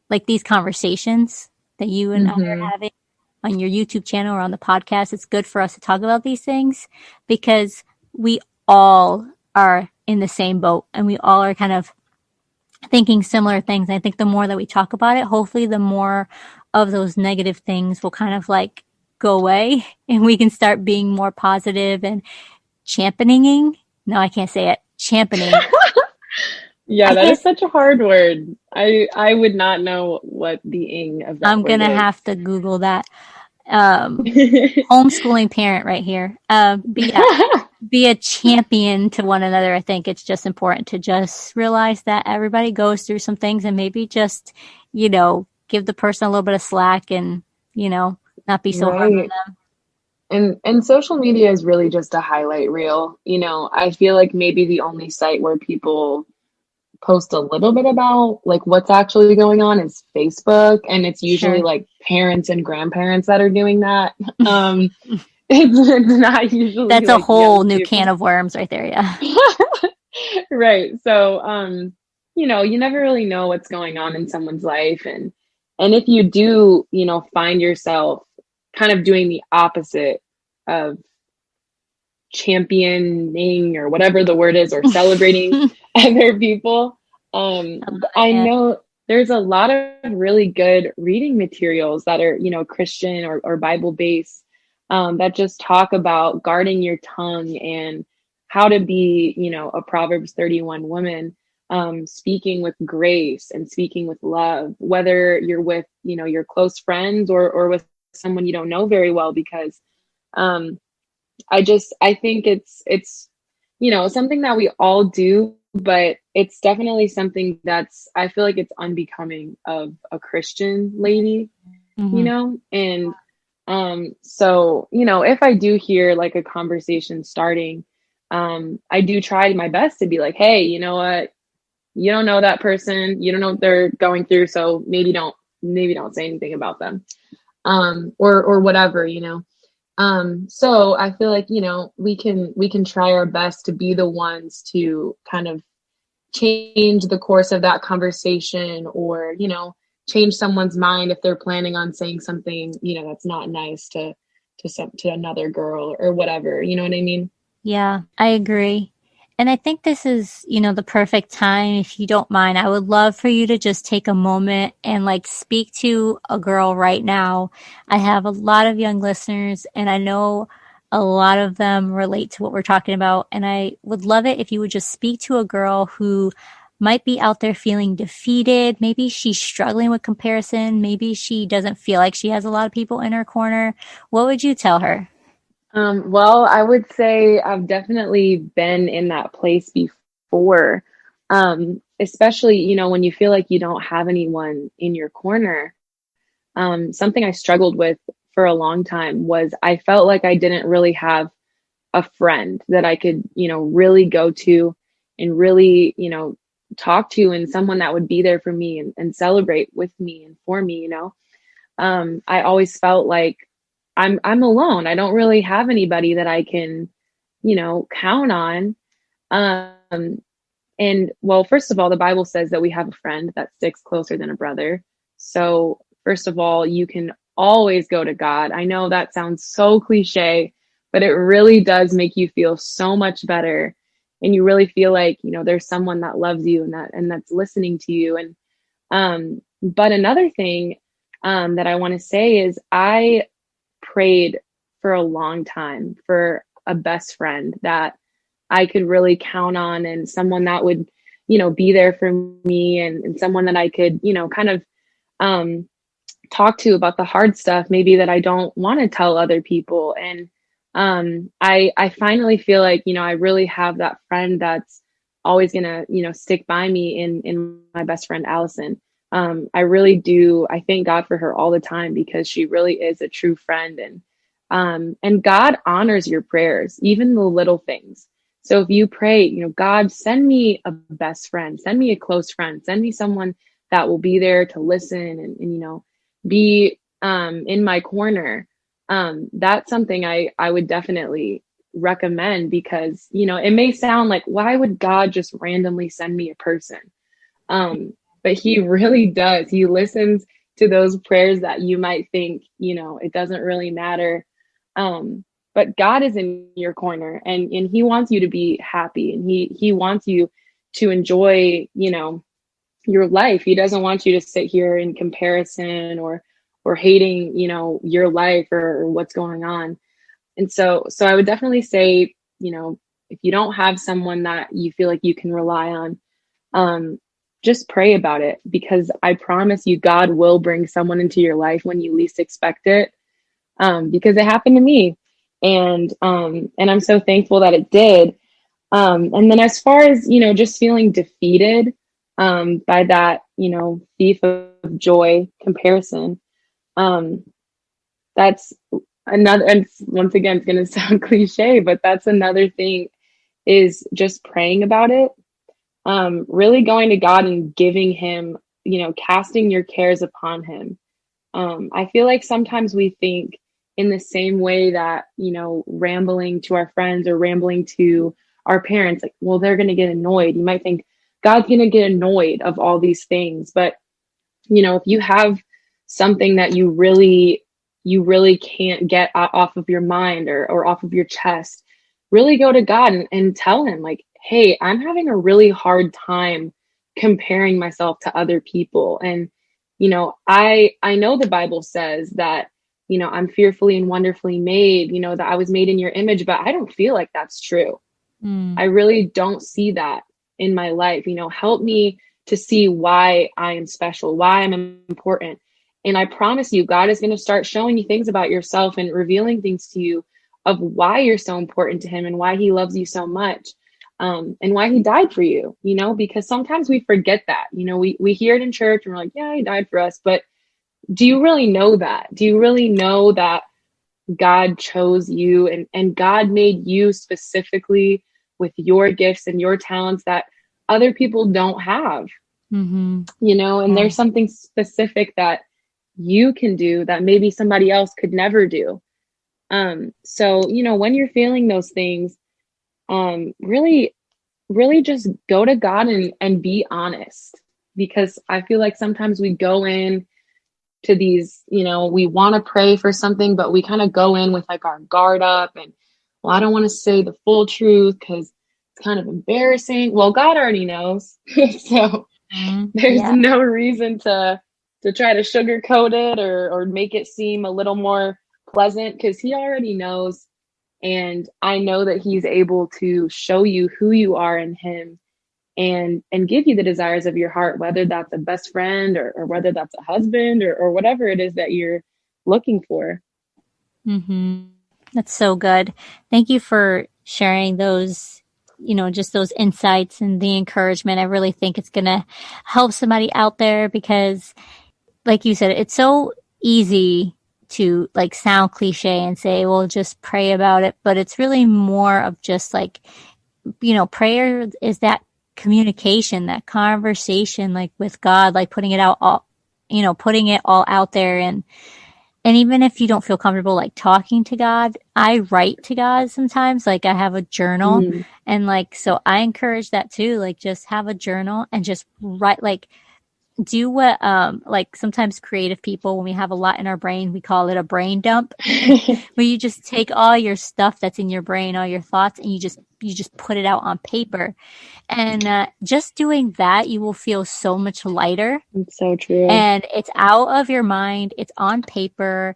like these conversations that you and I are
Hmm.
having on your YouTube channel or on the podcast. It's good for us to talk about these things because we all are in the same boat and we all are kind of thinking similar things. I think the more that we talk about it, hopefully the more of those negative things will kind of like go away and we can start being more positive and championing. No, I can't say it. Championing.
Yeah,
I
that is
guess
such a hard word. I would not know what the ing of that
I'm
word
gonna
is.
have to Google that. Homeschooling parent right here. But yeah, be a champion to one another. I think it's just important to just realize that everybody goes through some things and maybe just, give the person a little bit of slack and, not be so hard on
Right.
them.
And social media is really just a highlight reel. I feel like maybe the only site where people post a little bit about like what's actually going on is Facebook, and it's usually
Sure.
like parents and grandparents that are doing that. Um, it's not usually
That's a
like
whole
young
new can
people.
of worms right there. Yeah.
Right. So, you never really know what's going on in someone's life. And if you do, find yourself kind of doing the opposite of championing or whatever the word is, or celebrating other people,
I love it.
I
Yeah.
know there's a lot of really good reading materials that are, Christian or Bible based, that just talk about guarding your tongue and how to be, a Proverbs 31 woman, speaking with grace and speaking with love, whether you're with, your close friends or with someone you don't know very well, because um, I think it's something that we all do, but it's definitely something that's, I feel like it's unbecoming of a Christian lady,
Hmm.
and so, if I do hear like a conversation starting, I do try my best to be like, hey, you know what? You don't know that person, you don't know what they're going through, so maybe don't say anything about them. Or whatever, so I feel like, we can try our best to be the ones to kind of change the course of that conversation, or, change someone's mind if they're planning on saying something, that's not nice to another girl or whatever. You know what I mean?
Yeah, I agree. And I think this is, the perfect time. If you don't mind, I would love for you to just take a moment and like speak to a girl right now. I have a lot of young listeners and I know a lot of them relate to what we're talking about. And I would love it if you would just speak to a girl who might be out there feeling defeated. Maybe she's struggling with comparison. Maybe she doesn't feel like she has a lot of people in her corner. What would you tell her?
Well, I would say I've definitely been in that place before. Especially, when you feel like you don't have anyone in your corner. Something I struggled with for a long time was I felt like I didn't really have a friend that I could, really go to and really, talk to, and someone that would be there for me and celebrate with me and for me, I always felt like I'm alone. I don't really have anybody that I can, count on. Um, and well, first of all, the Bible says that we have a friend that sticks closer than a brother. So, first of all, you can always go to God. I know that sounds so cliche, but it really does make you feel so much better. And you really feel like, there's someone that loves you and that's listening to you. And but another thing that I want to say is I prayed for a long time for a best friend that I could really count on, and someone that would, be there for me, and someone that I could, kind of um, talk to about the hard stuff, maybe that I don't want to tell other people. And I finally feel like, I really have that friend that's always gonna, stick by me in my best friend, Allison. I really do. I thank God for her all the time because she really is a true friend. And God honors your prayers, even the little things. So if you pray, God, send me a best friend, send me a close friend, send me someone that will be there to listen and be in my corner. That's something I would definitely recommend, because, it may sound like, why would God just randomly send me a person? But he really does. He listens to those prayers that you might think, it doesn't really matter. But God is in your corner, and he wants you to be happy, and he wants you to enjoy, your life. He doesn't want you to sit here in comparison or hating, your life or what's going on. And so I would definitely say, if you don't have someone that you feel like you can rely on, just pray about it, because I promise you, God will bring someone into your life when you least expect it. Because it happened to me, and I'm so thankful that it did. And then as far as, just feeling defeated, by that, thief of joy comparison, that's another, and once again, it's going to sound cliche, but that's another thing, is just praying about it. Really going to God and giving him, casting your cares upon him. I feel like sometimes we think in the same way that, rambling to our friends or rambling to our parents, like, well, they're going to get annoyed. You might think God's going to get annoyed of all these things. But, if you have something that you really can't get off of your mind or off of your chest, really go to God and tell him, like, hey, I'm having a really hard time comparing myself to other people. And, I know the Bible says that, I'm fearfully and wonderfully made, that I was made in your image, but I don't feel like that's true. I really don't see that in my life. Help me to see why I am special, why I'm important. And I promise you, God is going to start showing you things about yourself and revealing things to you of why you're so important to him and why he loves you so much, and why he died for you, because sometimes we forget that. We hear it in church and we're like, yeah, he died for us. But do you really know that? Do you really know that God chose you, and God made you specifically with your gifts and your talents that other people don't have? And there's something specific that you can do that maybe somebody else could never do. So, when you're feeling those things, really, really just go to God and be honest, because I feel like sometimes we go in to these, we want to pray for something, but we kind of go in with like our guard up and, well, I don't want to say the full truth because it's kind of embarrassing. Well, God already knows. So there's no reason to try to sugarcoat it or make it seem a little more pleasant, because he already knows. And I know that he's able to show you who you are in him and give you the desires of your heart, whether that's a best friend or whether that's a husband or whatever it is that you're looking for.
That's so good. Thank you for sharing those, just those insights and the encouragement. I really think it's going to help somebody out there, because like you said, it's so easy to like sound cliche and say, well, just pray about it. But it's really more of just like, prayer is that communication, that conversation, like with God, like putting it out all, putting it all out there. And even if you don't feel comfortable like talking to God, I write to God sometimes. Like I have a journal, and like, so I encourage that too. Like just have a journal and just write, like do what, like sometimes creative people, when we have a lot in our brain, we call it a brain dump, where you just take all your stuff that's in your brain, all your thoughts, and you just put it out on paper. And just doing that, you will feel so much lighter.
It's so true.
And it's out of your mind. It's on paper.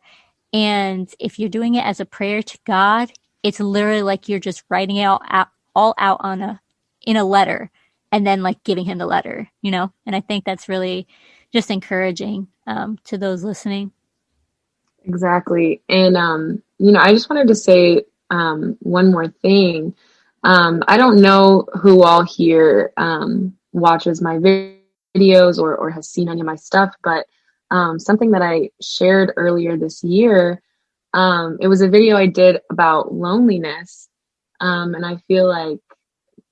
And if you're doing it as a prayer to God, it's literally like you're just writing it all out in a letter, and then like giving him the letter, and I think that's really just encouraging to those listening.
Exactly. And, I just wanted to say one more thing. I don't know who all here watches my videos or has seen any of my stuff, but something that I shared earlier this year, it was a video I did about loneliness. And I feel like,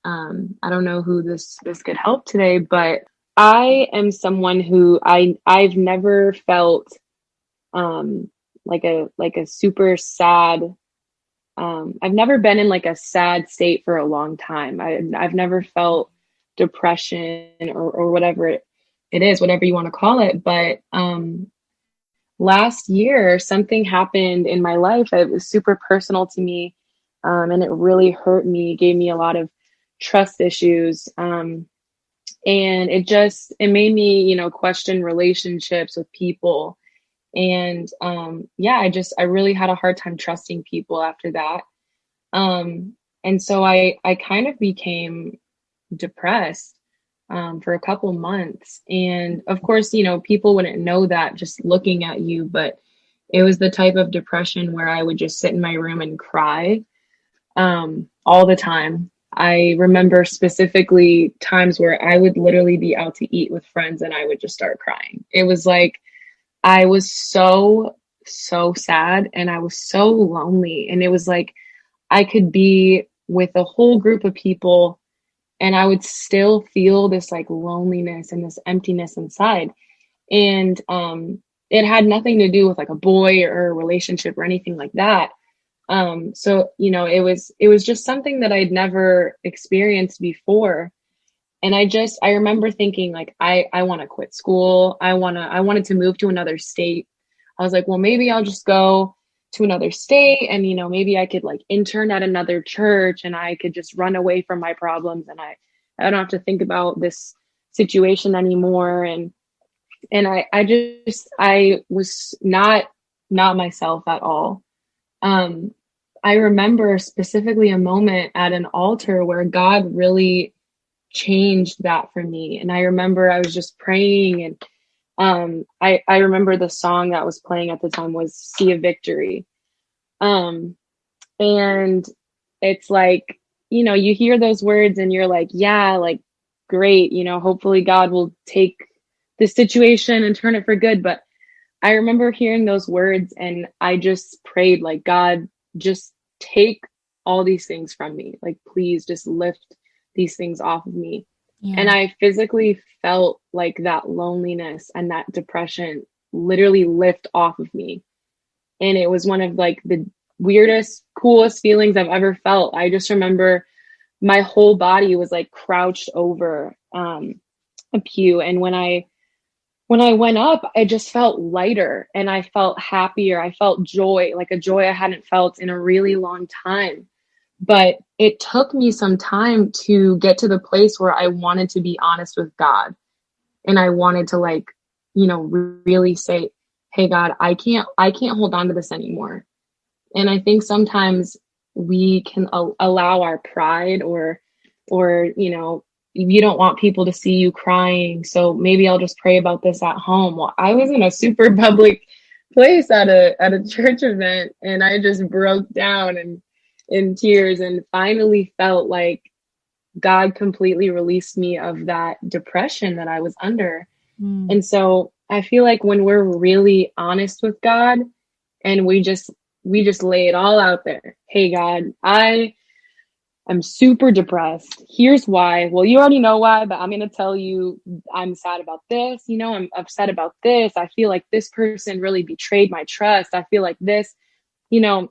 I don't know who this could help today, but I am someone who I've never felt like a super sad. I've never been in like a sad state for a long time. I've never felt depression or whatever it is, whatever you want to call it. But last year, something happened in my life. It was super personal to me, and it really hurt me, gave me a lot of trust issues. And it made me, you know, question relationships with people. And yeah, I really had a hard time trusting people after that. And so I kind of became depressed for a couple months. And of course, you know, people wouldn't know that just looking at you, but it was the type of depression where I would just sit in my room and cry all the time. I remember specifically times where I would literally be out to eat with friends and I would just start crying. It was like I was so sad and I was so lonely. And it was like I could be with a whole group of people and I would still feel this like loneliness and this emptiness inside. And it had nothing to do with like a boy or a relationship or anything like that. So you know, it was just something that I'd never experienced before. And I remember thinking like I want to quit school. I wanted to move to another state. I was like, well, maybe I'll just go to another state and, you know, maybe I could like intern at another church and I could just run away from my problems and I don't have to think about this situation anymore. And I was not myself at all. I remember specifically a moment at an altar where God really changed that for me. And I remember I was just praying and I remember the song that was playing at the time was Sea of Victory. And it's like, you know, you hear those words and you're like, yeah, like great, you know, hopefully God will take this situation and turn it for good. But I remember hearing those words and I just prayed like, God, just take all these things from me. Like, please just lift these things off of me.
Yeah.
And I physically felt like that loneliness and that depression literally lift off of me. And it was one of like the weirdest, coolest feelings I've ever felt. I just remember my whole body was like crouched over a pew. And when I went up, I just felt lighter and I felt happier. I felt joy, like a joy I hadn't felt in a really long time. But it took me some time to get to the place where I wanted to be honest with God. And I wanted to like, you know, really say, hey, God, I can't hold on to this anymore. And I think sometimes we can allow our pride or, you know, you don't want people to see you crying. So maybe I'll just pray about this at home. Well, I was in a super public place at a church event and I just broke down and in tears and finally felt like God completely released me of that depression that I was under. And so I feel like when we're really honest with God and we just lay it all out there. Hey, God, I'm super depressed. Here's why. Well, you already know why, but I'm going to tell you I'm sad about this. You know, I'm upset about this. I feel like this person really betrayed my trust. I feel like this, you know,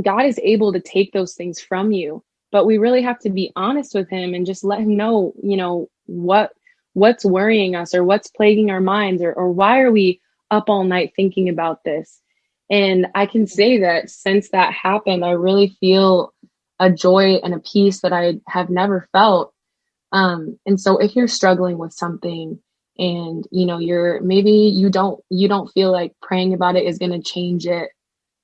God is able to take those things from you, but we really have to be honest with him and just let him know, you know, what's worrying us or what's plaguing our minds or why are we up all night thinking about this? And I can say that since that happened, I really feel a joy and a peace that I have never felt. And so if you're struggling with something and, you know, you don't feel like praying about it is going to change it,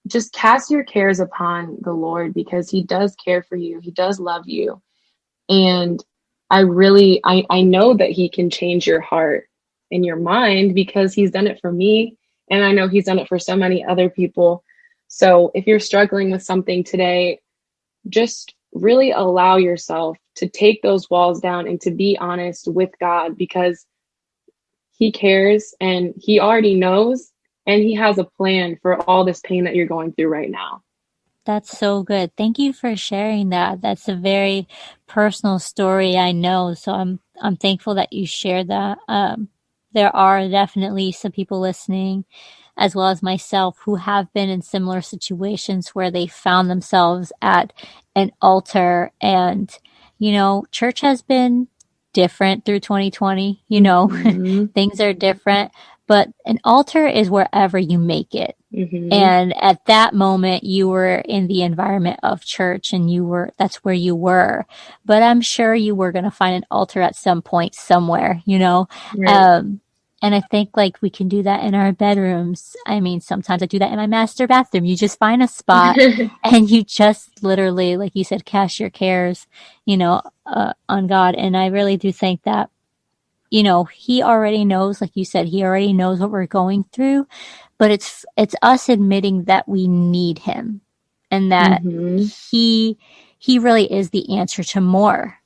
just cast your cares upon the Lord because he does care for you. He does love you. And I know that he can change your heart and your mind because he's done it for me. And I know he's done it for so many other people. So if you're struggling with something today, just really allow yourself to take those walls down and to be honest with God because he cares and he already knows. And he has a plan for all this pain that you're going through right now.
That's so good. Thank you for sharing that. That's a very personal story, I know. So I'm thankful that you shared that. There are definitely some people listening as well as myself, who have been in similar situations where they found themselves at an altar. And, church has been different through 2020. Things are different, but an altar is wherever you make it. And at that moment, you were in the environment of church and that's where you were. But I'm sure you were going to find an altar at some point somewhere,
Right.
And I think like we can do that in our bedrooms. I mean, sometimes I do that in my master bathroom. You just find a spot and you just literally, like you said, cast your cares, on God. And I really do think that, he already knows, like you said, he already knows what we're going through, but it's us admitting that we need him and that he really is the answer to more.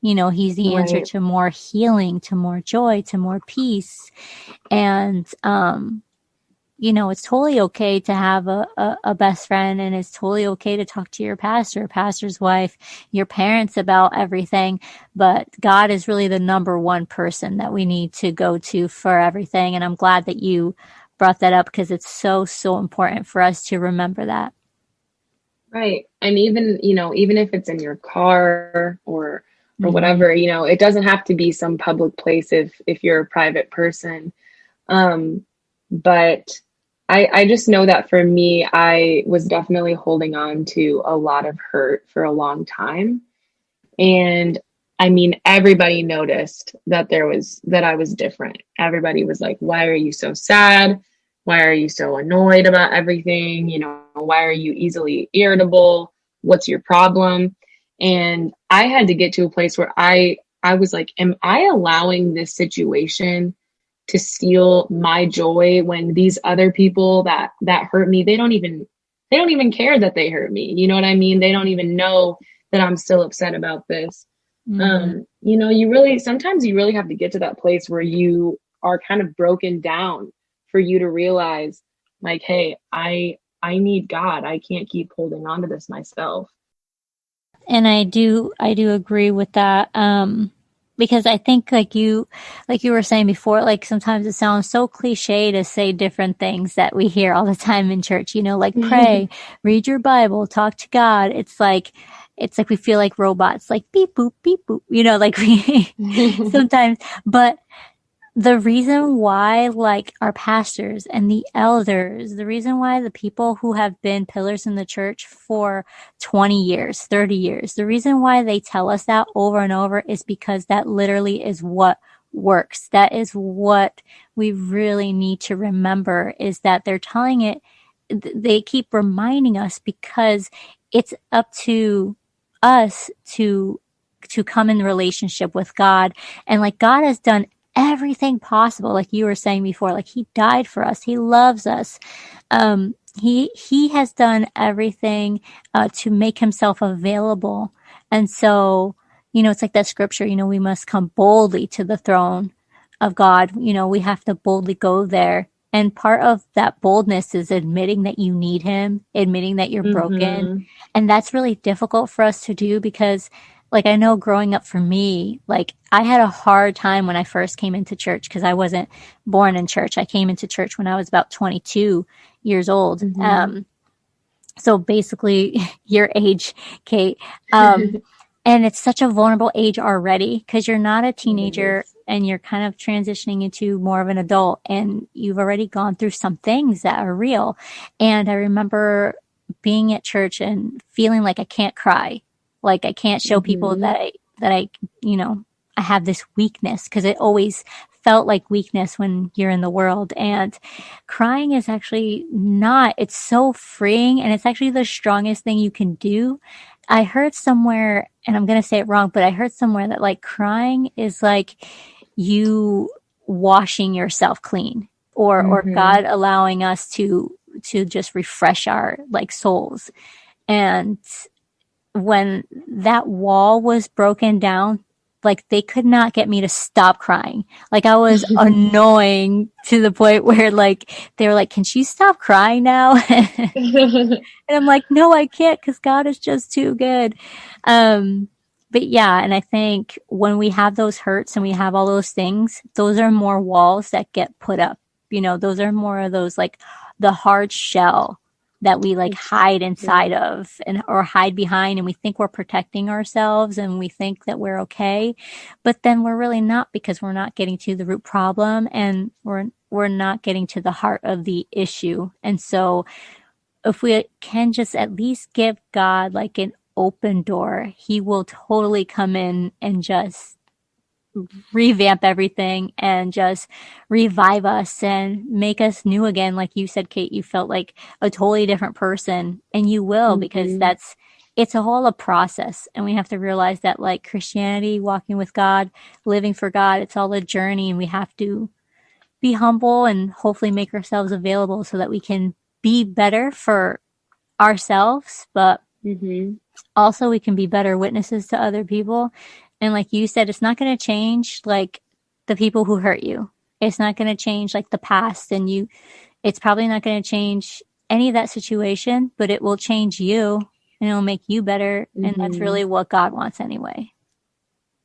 He's the answer
Right.
to more healing, to more joy, to more peace. And, it's totally okay to have a best friend, and it's totally okay to talk to your pastor's wife, your parents about everything. But God is really the number one person that we need to go to for everything. And I'm glad that you brought that up because it's so, so important for us to remember that.
Right. And even, even if it's in your car or whatever, it doesn't have to be some public place if you're a private person. But I just know that for me, I was definitely holding on to a lot of hurt for a long time. And I mean, everybody noticed that I was different. Everybody was like, why are you so sad? Why are you so annoyed about everything? Why are you easily irritable? What's your problem? And I had to get to a place where I was like, am I allowing this situation to steal my joy when these other people that hurt me, they don't even care that they hurt me. You know what I mean? They don't even know that I'm still upset about this. Sometimes you really have to get to that place where you are kind of broken down for you to realize like, hey, I need God. I can't keep holding on to this myself.
And I do agree with that. Because I think like you were saying before, like sometimes it sounds so cliche to say different things that we hear all the time in church, like pray, read your Bible, talk to God. It's like we feel like robots, like beep boop, like we sometimes, but the reason why like our pastors and the elders, the reason why the people who have been pillars in the church for 20 years, 30 years, the reason why they tell us that over and over is because that literally is what works. That is what we really need to remember, is that they're telling it, they keep reminding us because it's up to us to come in relationship with God. And like God has done everything possible, like you were saying before, like he died for us, he loves us, he has done everything to make himself available. And so it's like that scripture, we must come boldly to the throne of God. We have to boldly go there, and part of that boldness is admitting that you need him, admitting that you're broken. And that's really difficult for us to do because like I know growing up for me, like I had a hard time when I first came into church because I wasn't born in church. I came into church when I was about 22 years old. So basically your age, Kate. And it's such a vulnerable age already because you're not a teenager and you're kind of transitioning into more of an adult, and you've already gone through some things that are real. And I remember being at church and feeling like I can't cry. Like I can't show people that I I have this weakness, because it always felt like weakness when you're in the world. And crying is actually not, it's so freeing, and it's actually the strongest thing you can do. I heard somewhere, and I'm going to say it wrong, but I heard somewhere that like crying is like you washing yourself clean, or God allowing us to just refresh our like souls. And when that wall was broken down, like they could not get me to stop crying. Like I was annoying to the point where like they were like, "Can she stop crying now?" And I'm like, "No, I can't, because God is just too good." But yeah, and I think when we have those hurts and we have all those things, those are more walls that get put up those are more of those like the hard shell that we like hide inside of or hide behind, and we think we're protecting ourselves and we think that we're okay, but then we're really not, because we're not getting to the root problem, and we're not getting to the heart of the issue. And so if we can just at least give God like an open door, he will totally come in and just revamp everything and just revive us and make us new again. Like you said, Kate, you felt like a totally different person, and you will, because it's a whole process. And we have to realize that like Christianity, walking with God, living for God, it's all a journey, and we have to be humble and hopefully make ourselves available so that we can be better for ourselves, but also we can be better witnesses to other people. And like you said, it's not going to change like the people who hurt you. It's not going to change like the past, and it's probably not going to change any of that situation, but it will change you, and it'll make you better. And that's really what God wants anyway.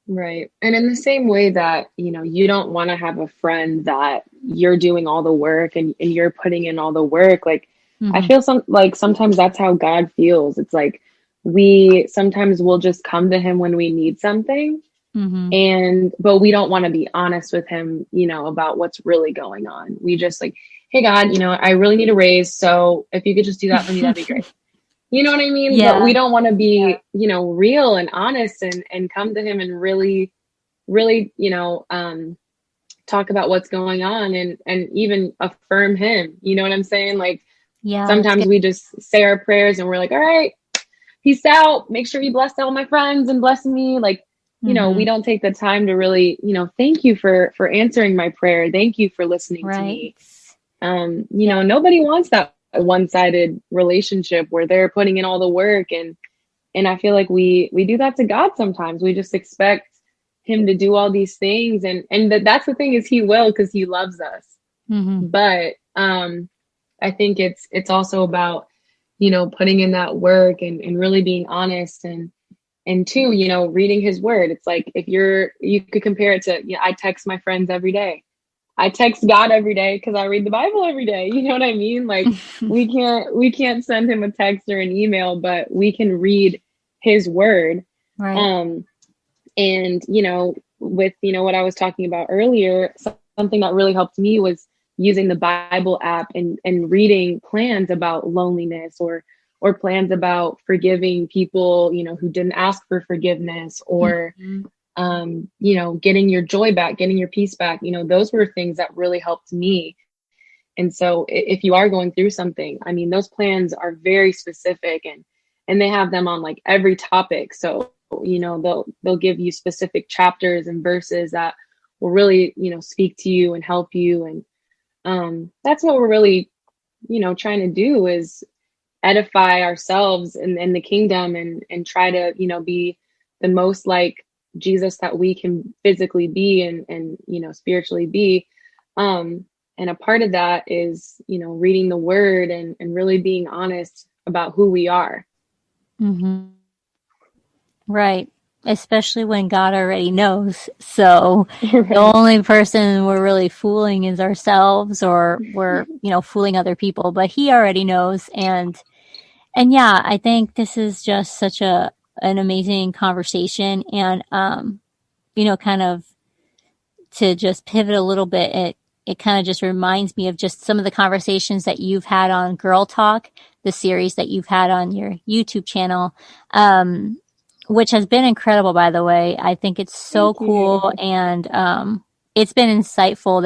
Right. And in the same way that, you don't want to have a friend that you're doing all the work and you're putting in all the work. Like, I feel sometimes that's how God feels. It's like we sometimes will just come to him when we need something. But we don't want to be honest with him, about what's really going on. We just like, hey, God, I really need a raise. So if you could just do that for me, that'd be great. You know what I mean?
Yeah.
But we don't want to be, real and honest and come to him and really, really, talk about what's going on and even affirm him. You know what I'm saying? Like, sometimes we just say our prayers and we're like, all right, peace out. Make sure you bless all my friends and bless me. Like, we don't take the time to really, thank you for answering my prayer. Thank you for listening to me. Nobody wants that one-sided relationship where they're putting in all the work. And I feel like we do that to God sometimes. We just expect him to do all these things. And that's the thing, is he will, because he loves us. But I think it's also about, putting in that work and really being honest and two, reading his word. It's like, you could compare it to, I text my friends every day. I text God every day because I read the Bible every day. You know what I mean? Like, we can't send him a text or an email, but we can read his word.
Right.
And, with, what I was talking about earlier, something that really helped me was using the Bible app and reading plans about loneliness or plans about forgiving people, who didn't ask for forgiveness, or getting your joy back, getting your peace back. Those were things that really helped me. And so if you are going through something, I mean, those plans are very specific and they have them on like every topic. So, they'll give you specific chapters and verses that will really, speak to you and help you. And that's what we're really, trying to do, is edify ourselves in the kingdom and try to, be the most like Jesus that we can physically be and spiritually be. And a part of that is, reading the word and really being honest about who we are.
Right. Especially when God already knows. So the only person we're really fooling is ourselves, or we're, fooling other people, but he already knows. And yeah, I think this is just such an amazing conversation. And, kind of to just pivot a little bit, it kind of just reminds me of just some of the conversations that you've had on Girl Talk, the series that you've had on your YouTube channel, which has been incredible, by the way. I think it's so cool. And it's been insightful.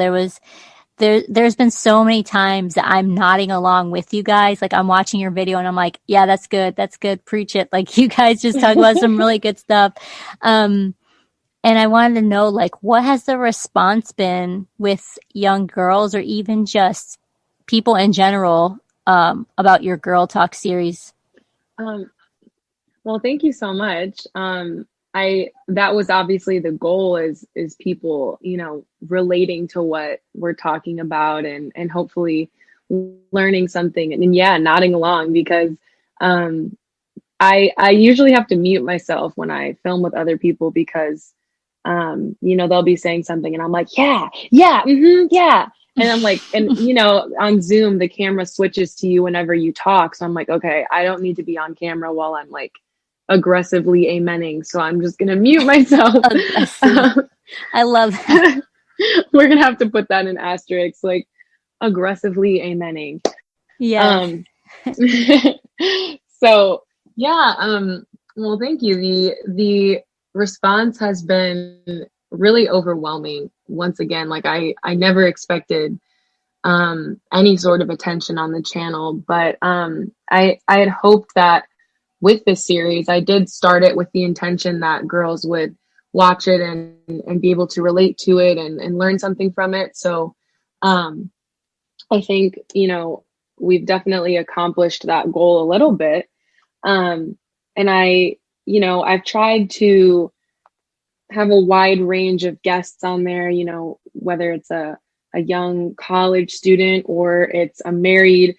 There's been so many times that I'm nodding along with you guys. Like, I'm watching your video and I'm like, yeah, that's good. That's good. Preach it. Like, you guys just talk about some really good stuff. And I wanted to know, like, what has the response been with young girls, or even just people in general, about your Girl Talk series?
Well, thank you so much. That was obviously the goal, is people, relating to what we're talking about and hopefully learning something and nodding along, because I usually have to mute myself when I film with other people, because they'll be saying something and I'm like, yeah. And I'm like, and on Zoom, the camera switches to you whenever you talk. So I'm like, okay, I don't need to be on camera while I'm like aggressively amening. So I'm just going to mute myself.
Aggressive. I love that.
We're going to have to put that in asterisks, like aggressively amening.
Yes.
So yeah, well, thank you. The response has been really overwhelming. Once again, like I never expected any sort of attention on the channel, but I had hoped that with this series, I did start it with the intention that girls would watch it and be able to relate to it and learn something from it. So I think, we've definitely accomplished that goal a little bit. And I've tried to have a wide range of guests on there, whether it's a young college student or it's a married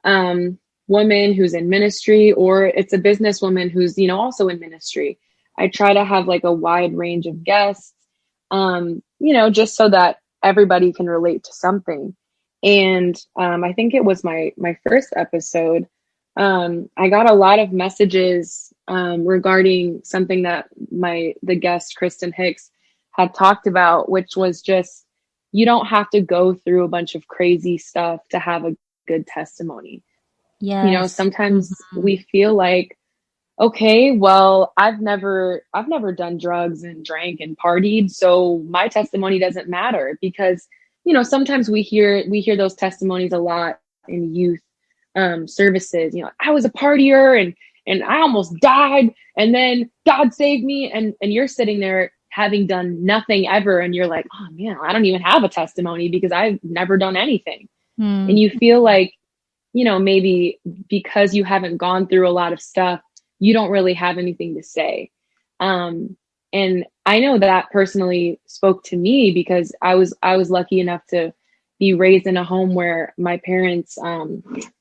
woman who's in ministry, or it's a businesswoman who's, also in ministry. I try to have like a wide range of guests, just so that everybody can relate to something. And I think it was my first episode. I got a lot of messages regarding something that the guest Kristen Hicks had talked about, which was just, you don't have to go through a bunch of crazy stuff to have a good testimony.
Yes.
Sometimes we feel like, okay, well, I've never done drugs and drank and partied, so my testimony doesn't matter, because sometimes we hear those testimonies a lot in youth services. I was a partier and I almost died, and then God saved me, and you're sitting there having done nothing ever, and you're like, oh man, I don't even have a testimony because I've never done anything. And you feel like, maybe because you haven't gone through a lot of stuff, you don't really have anything to say. And I know that personally spoke to me, because I was lucky enough to be raised in a home where my parents,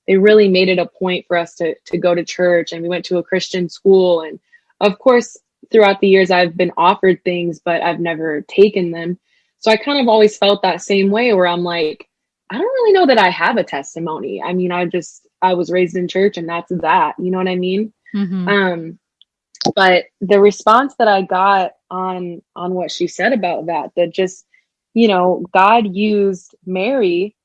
they really made it a point for us to go to church, and we went to a Christian school. And of course, throughout the years, I've been offered things, but I've never taken them. So I kind of always felt that same way, where I'm like, I don't really know that I have a testimony. I mean, I was raised in church, and that's that, you know what I mean? But the response that I got on what she said about that just, God used Mary,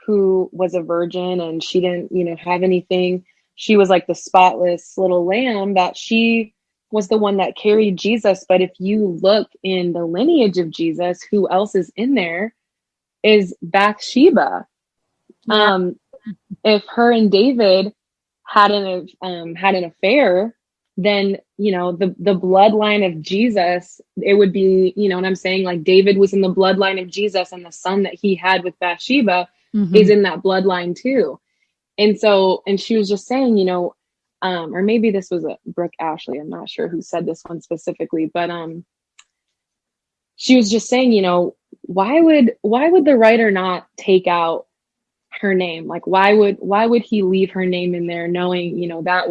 who was a virgin, and she didn't, have anything. She was like the spotless little lamb, that she was the one that carried Jesus. But if you look in the lineage of Jesus, who else is in there is Bathsheba. Yeah. If her and David had an affair, then the bloodline of Jesus, it would be, what I'm saying, like David was in the bloodline of Jesus, and the son that he had with Bathsheba is in that bloodline too. And so, and she was just saying, or maybe this was a Brooke Ashley, I'm not sure who said this one specifically, but she was just saying, why would the writer not take out her name? Like, why would he leave her name in there, knowing, that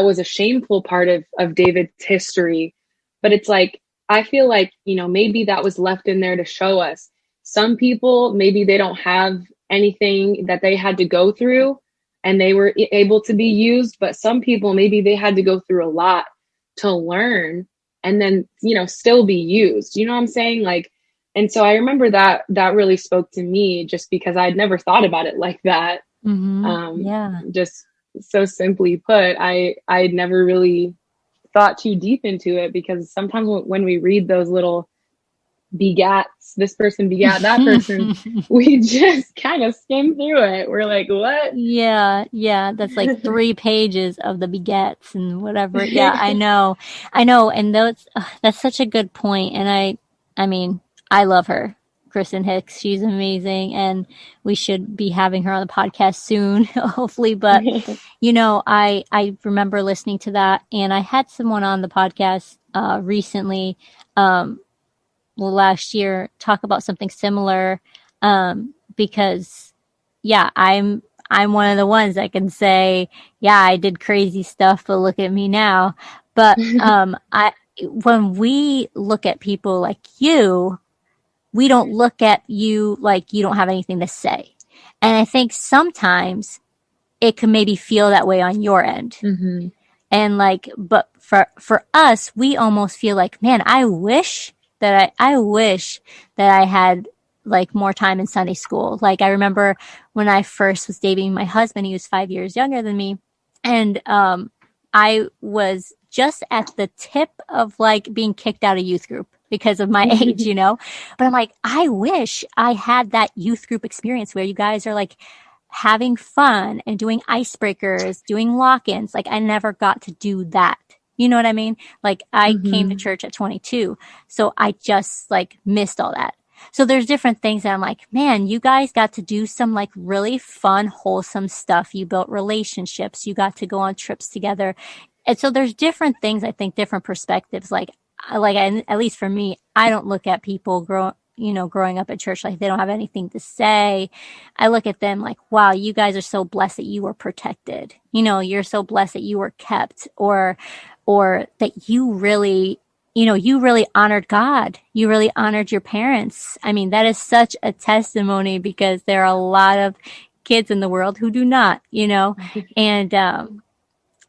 was a shameful part of David's history? But it's like, I feel like, maybe that was left in there to show us some people, maybe they don't have anything that they had to go through and they were able to be used. But some people, maybe they had to go through a lot to learn and then, still be used. You know what I'm saying? Like, and so I remember that really spoke to me, just because I'd never thought about it like that. Just so simply put, I'd never really thought too deep into it, because sometimes when we read those little begats, this person begat that person, we just kind of skim through it. We're like, what?
Yeah. That's like 3 pages of the begats and whatever. Yeah, I know. And that's such a good point. And I mean, I love her, Kristen Hicks. She's amazing, and we should be having her on the podcast soon, hopefully. But I remember listening to that, and I had someone on the podcast recently, last year, talk about something similar, because I'm one of the ones that can say, yeah, I did crazy stuff, but look at me now. But when we look at people like you, we don't look at you like you don't have anything to say. And I think sometimes it can maybe feel that way on your end.
Mm-hmm.
And like, but for us, we almost feel like, man, I wish that I had like more time in Sunday school. Like I remember when I first was dating my husband, he was 5 years younger than me. And, I was just at the tip of like being kicked out of youth group because of my age, you know, but I'm like, I wish I had that youth group experience where you guys are like having fun and doing icebreakers, doing lock-ins. Like I never got to do that. You know what I mean? Like I came to church at 22. So I just like missed all that. So there's different things that I'm like, man, you guys got to do some like really fun, wholesome stuff. You built relationships. You got to go on trips together. And so there's different things, I think, different perspectives. At least for me, I don't look at people growing up at church like they don't have anything to say. I look at them like, wow, you guys are so blessed that you were protected. You know, you're so blessed that you were kept, or that you really honored God. You really honored your parents. I mean, that is such a testimony because there are a lot of kids in the world who do not, and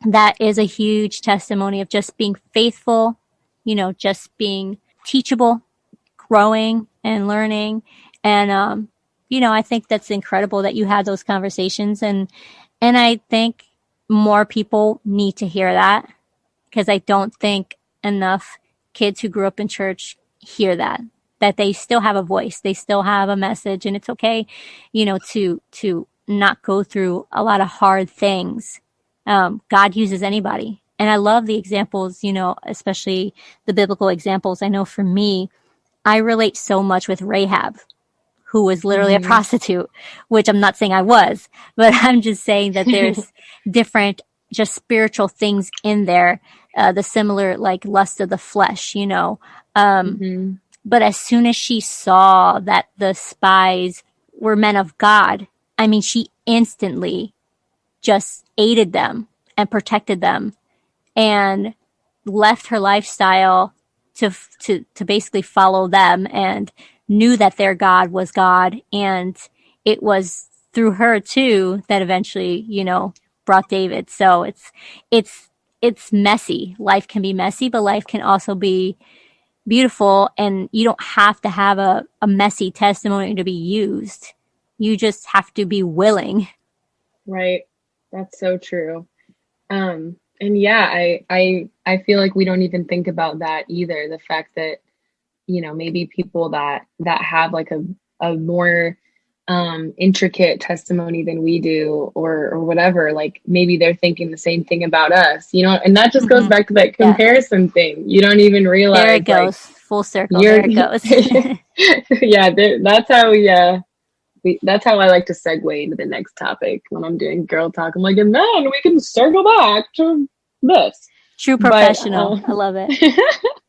that is a huge testimony of just being faithful, just being teachable, growing and learning. And, I think that's incredible that you had those conversations. And I think more people need to hear that because I don't think enough kids who grew up in church hear that they still have a voice, they still have a message, and it's okay, to not go through a lot of hard things. God uses anybody. And I love the examples, especially the biblical examples. I know for me, I relate so much with Rahab, who was literally a prostitute, which I'm not saying I was, but I'm just saying that there's different just spiritual things in there, the similar like lust of the flesh, But as soon as she saw that the spies were men of God, I mean, she instantly just aided them and protected them and left her lifestyle to basically follow them and knew that their God was God. And it was through her too that eventually, brought David. So it's messy. Life can be messy, but life can also be beautiful. And you don't have to have a messy testimony to be used. You just have to be willing.
Right. That's so true. And yeah, I feel like we don't even think about that either. The fact that, maybe people that have like a more intricate testimony than we do or whatever, like maybe they're thinking the same thing about us, and that just goes back to that comparison thing. You don't even realize.
There it goes. Full circle. There it goes.
Yeah, that's how that's how I like to segue into the next topic when I'm doing girl talk. I'm like, and then we can circle back to this.
True professional. I love it.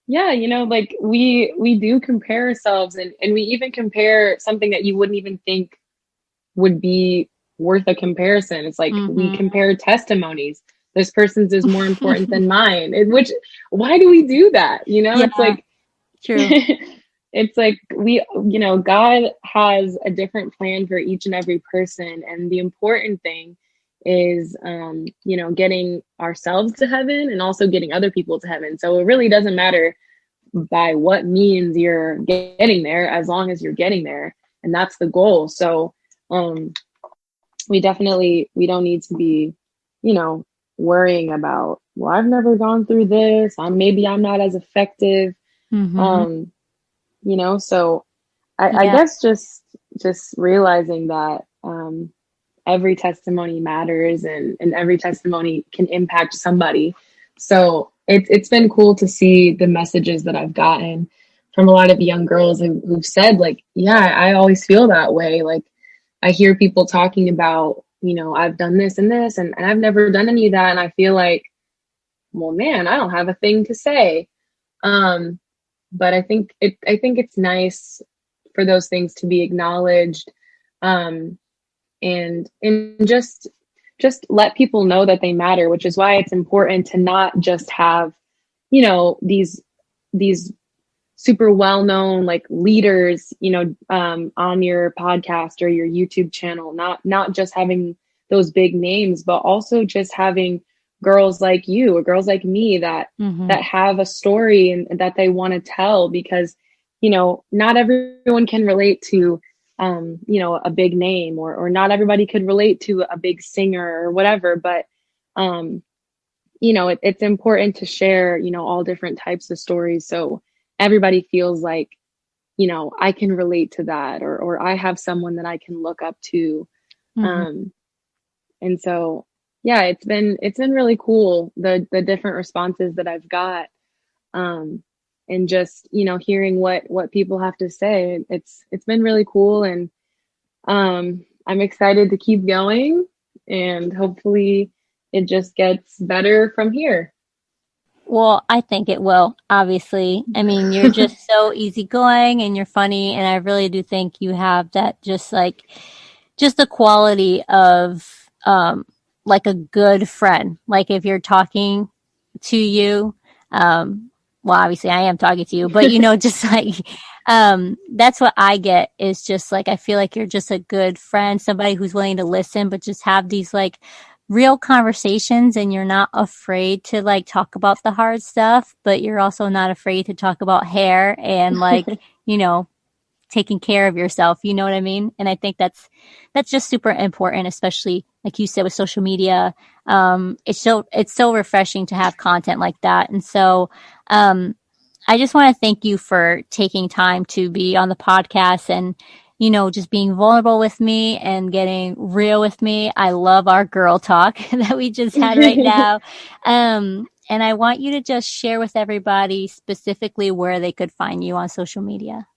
Yeah, like we do compare ourselves and we even compare something that you wouldn't even think would be worth a comparison. It's like we compare testimonies. This person's is more important than mine. Why do we do that? It's like
true.
It's like God has a different plan for each and every person. And the important thing is, getting ourselves to heaven and also getting other people to heaven. So it really doesn't matter by what means you're getting there, as long as you're getting there. And that's the goal. So we don't need to be, worrying about, well, I've never gone through this. Maybe I'm not as effective. So I guess just realizing that every testimony matters and every testimony can impact somebody. So it's been cool to see the messages that I've gotten from a lot of young girls who've said like, yeah, I always feel that way. Like I hear people talking about, I've done this and this, and I've never done any of that. And I feel like, well, man, I don't have a thing to say. But I think it's nice for those things to be acknowledged, and just let people know that they matter, which is why it's important to not just have, these super well-known like leaders, on your podcast or your YouTube channel, not just having those big names, but also just having girls like you or girls like me that have a story and that they want to tell, because not everyone can relate to a big name, or not everybody could relate to a big singer or whatever, but it's important to share all different types of stories, so everybody feels like I can relate to that, or I have someone that I can look up to. And so yeah, it's been really cool, the different responses that I've got, and just hearing what people have to say. It's been really cool, and I'm excited to keep going, and hopefully it just gets better from here.
Well, I think it will, obviously. I mean, you're just so easygoing and you're funny, and I really do think you have that just the quality of like a good friend. Like if you're talking to you, well, obviously I am talking to you, but just like that's what I get, is just like I feel like you're just a good friend, somebody who's willing to listen, but just have these like real conversations, and you're not afraid to like talk about the hard stuff, but you're also not afraid to talk about hair and like taking care of yourself, you know what I mean? And I think that's just super important, especially like you said with social media. It's so refreshing to have content like that. And so I just want to thank you for taking time to be on the podcast and just being vulnerable with me and getting real with me. I love our girl talk that we just had right now. And I want you to just share with everybody specifically where they could find you on social media.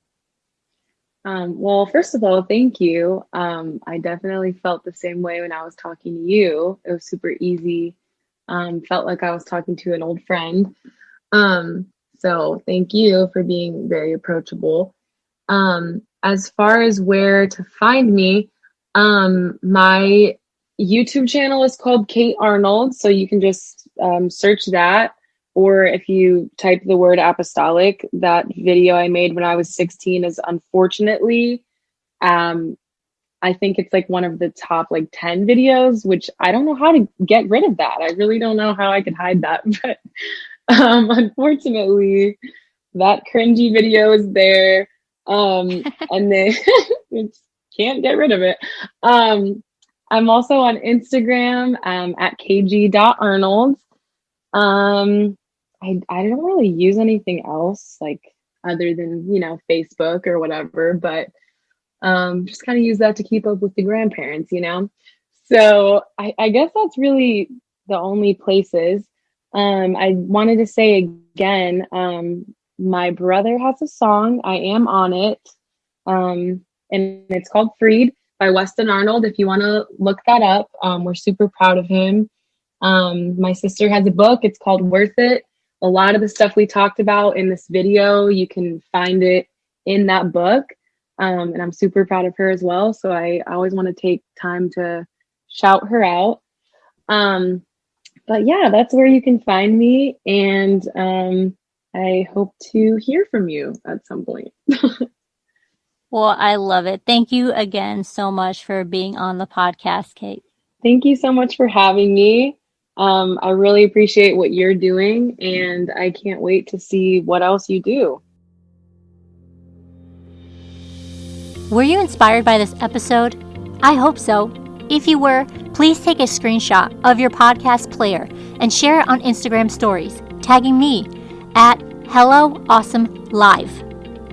Well, first of all, thank you. I definitely felt the same way when I was talking to you. It was super easy. Felt like I was talking to an old friend. So thank you for being very approachable. As far as where to find me, my YouTube channel is called Kate Arnold, so you can just search that. Or if you type the word apostolic, that video I made when I was 16 is unfortunately, I think it's like one of the top like 10 videos, which I don't know how to get rid of that. I really don't know how I could hide that, but unfortunately, that cringy video is there. And then can't get rid of it. I'm also on Instagram at kg.arnold. I don't really use anything else like other than Facebook or whatever, but just kind of use that to keep up with the grandparents, So I guess that's really the only places. I wanted to say again, my brother has a song. I am on it. And it's called Freed by Westan Arnold. If you want to look that up, we're super proud of him. My sister has a book. It's called Worth It. A lot of the stuff we talked about in this video, you can find it in that book. And I'm super proud of her as well. So I always want to take time to shout her out. But yeah, that's where you can find me. And I hope to hear from you at some point.
Well, I love it. Thank you again so much for being on the podcast, Kate.
Thank you so much for having me. I really appreciate what you're doing, and I can't wait to see what else you do.
Were you inspired by this episode? I hope so. If you were, please take a screenshot of your podcast player and share it on Instagram stories, tagging me at Hello Awesome Live.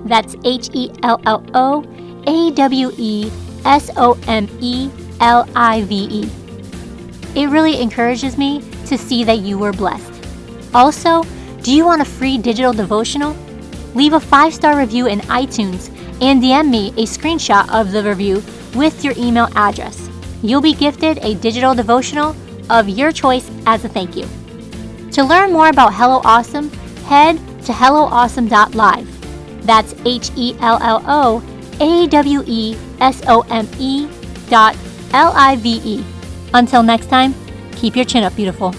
That's HelloAwesomelive. It really encourages me to see that you were blessed. Also, do you want a free digital devotional? Leave a 5-star review in iTunes and DM me a screenshot of the review with your email address. You'll be gifted a digital devotional of your choice as a thank you. To learn more about Hello Awesome, head to helloawesome.live. That's HelloAwesome.live. Until next time, keep your chin up, beautiful.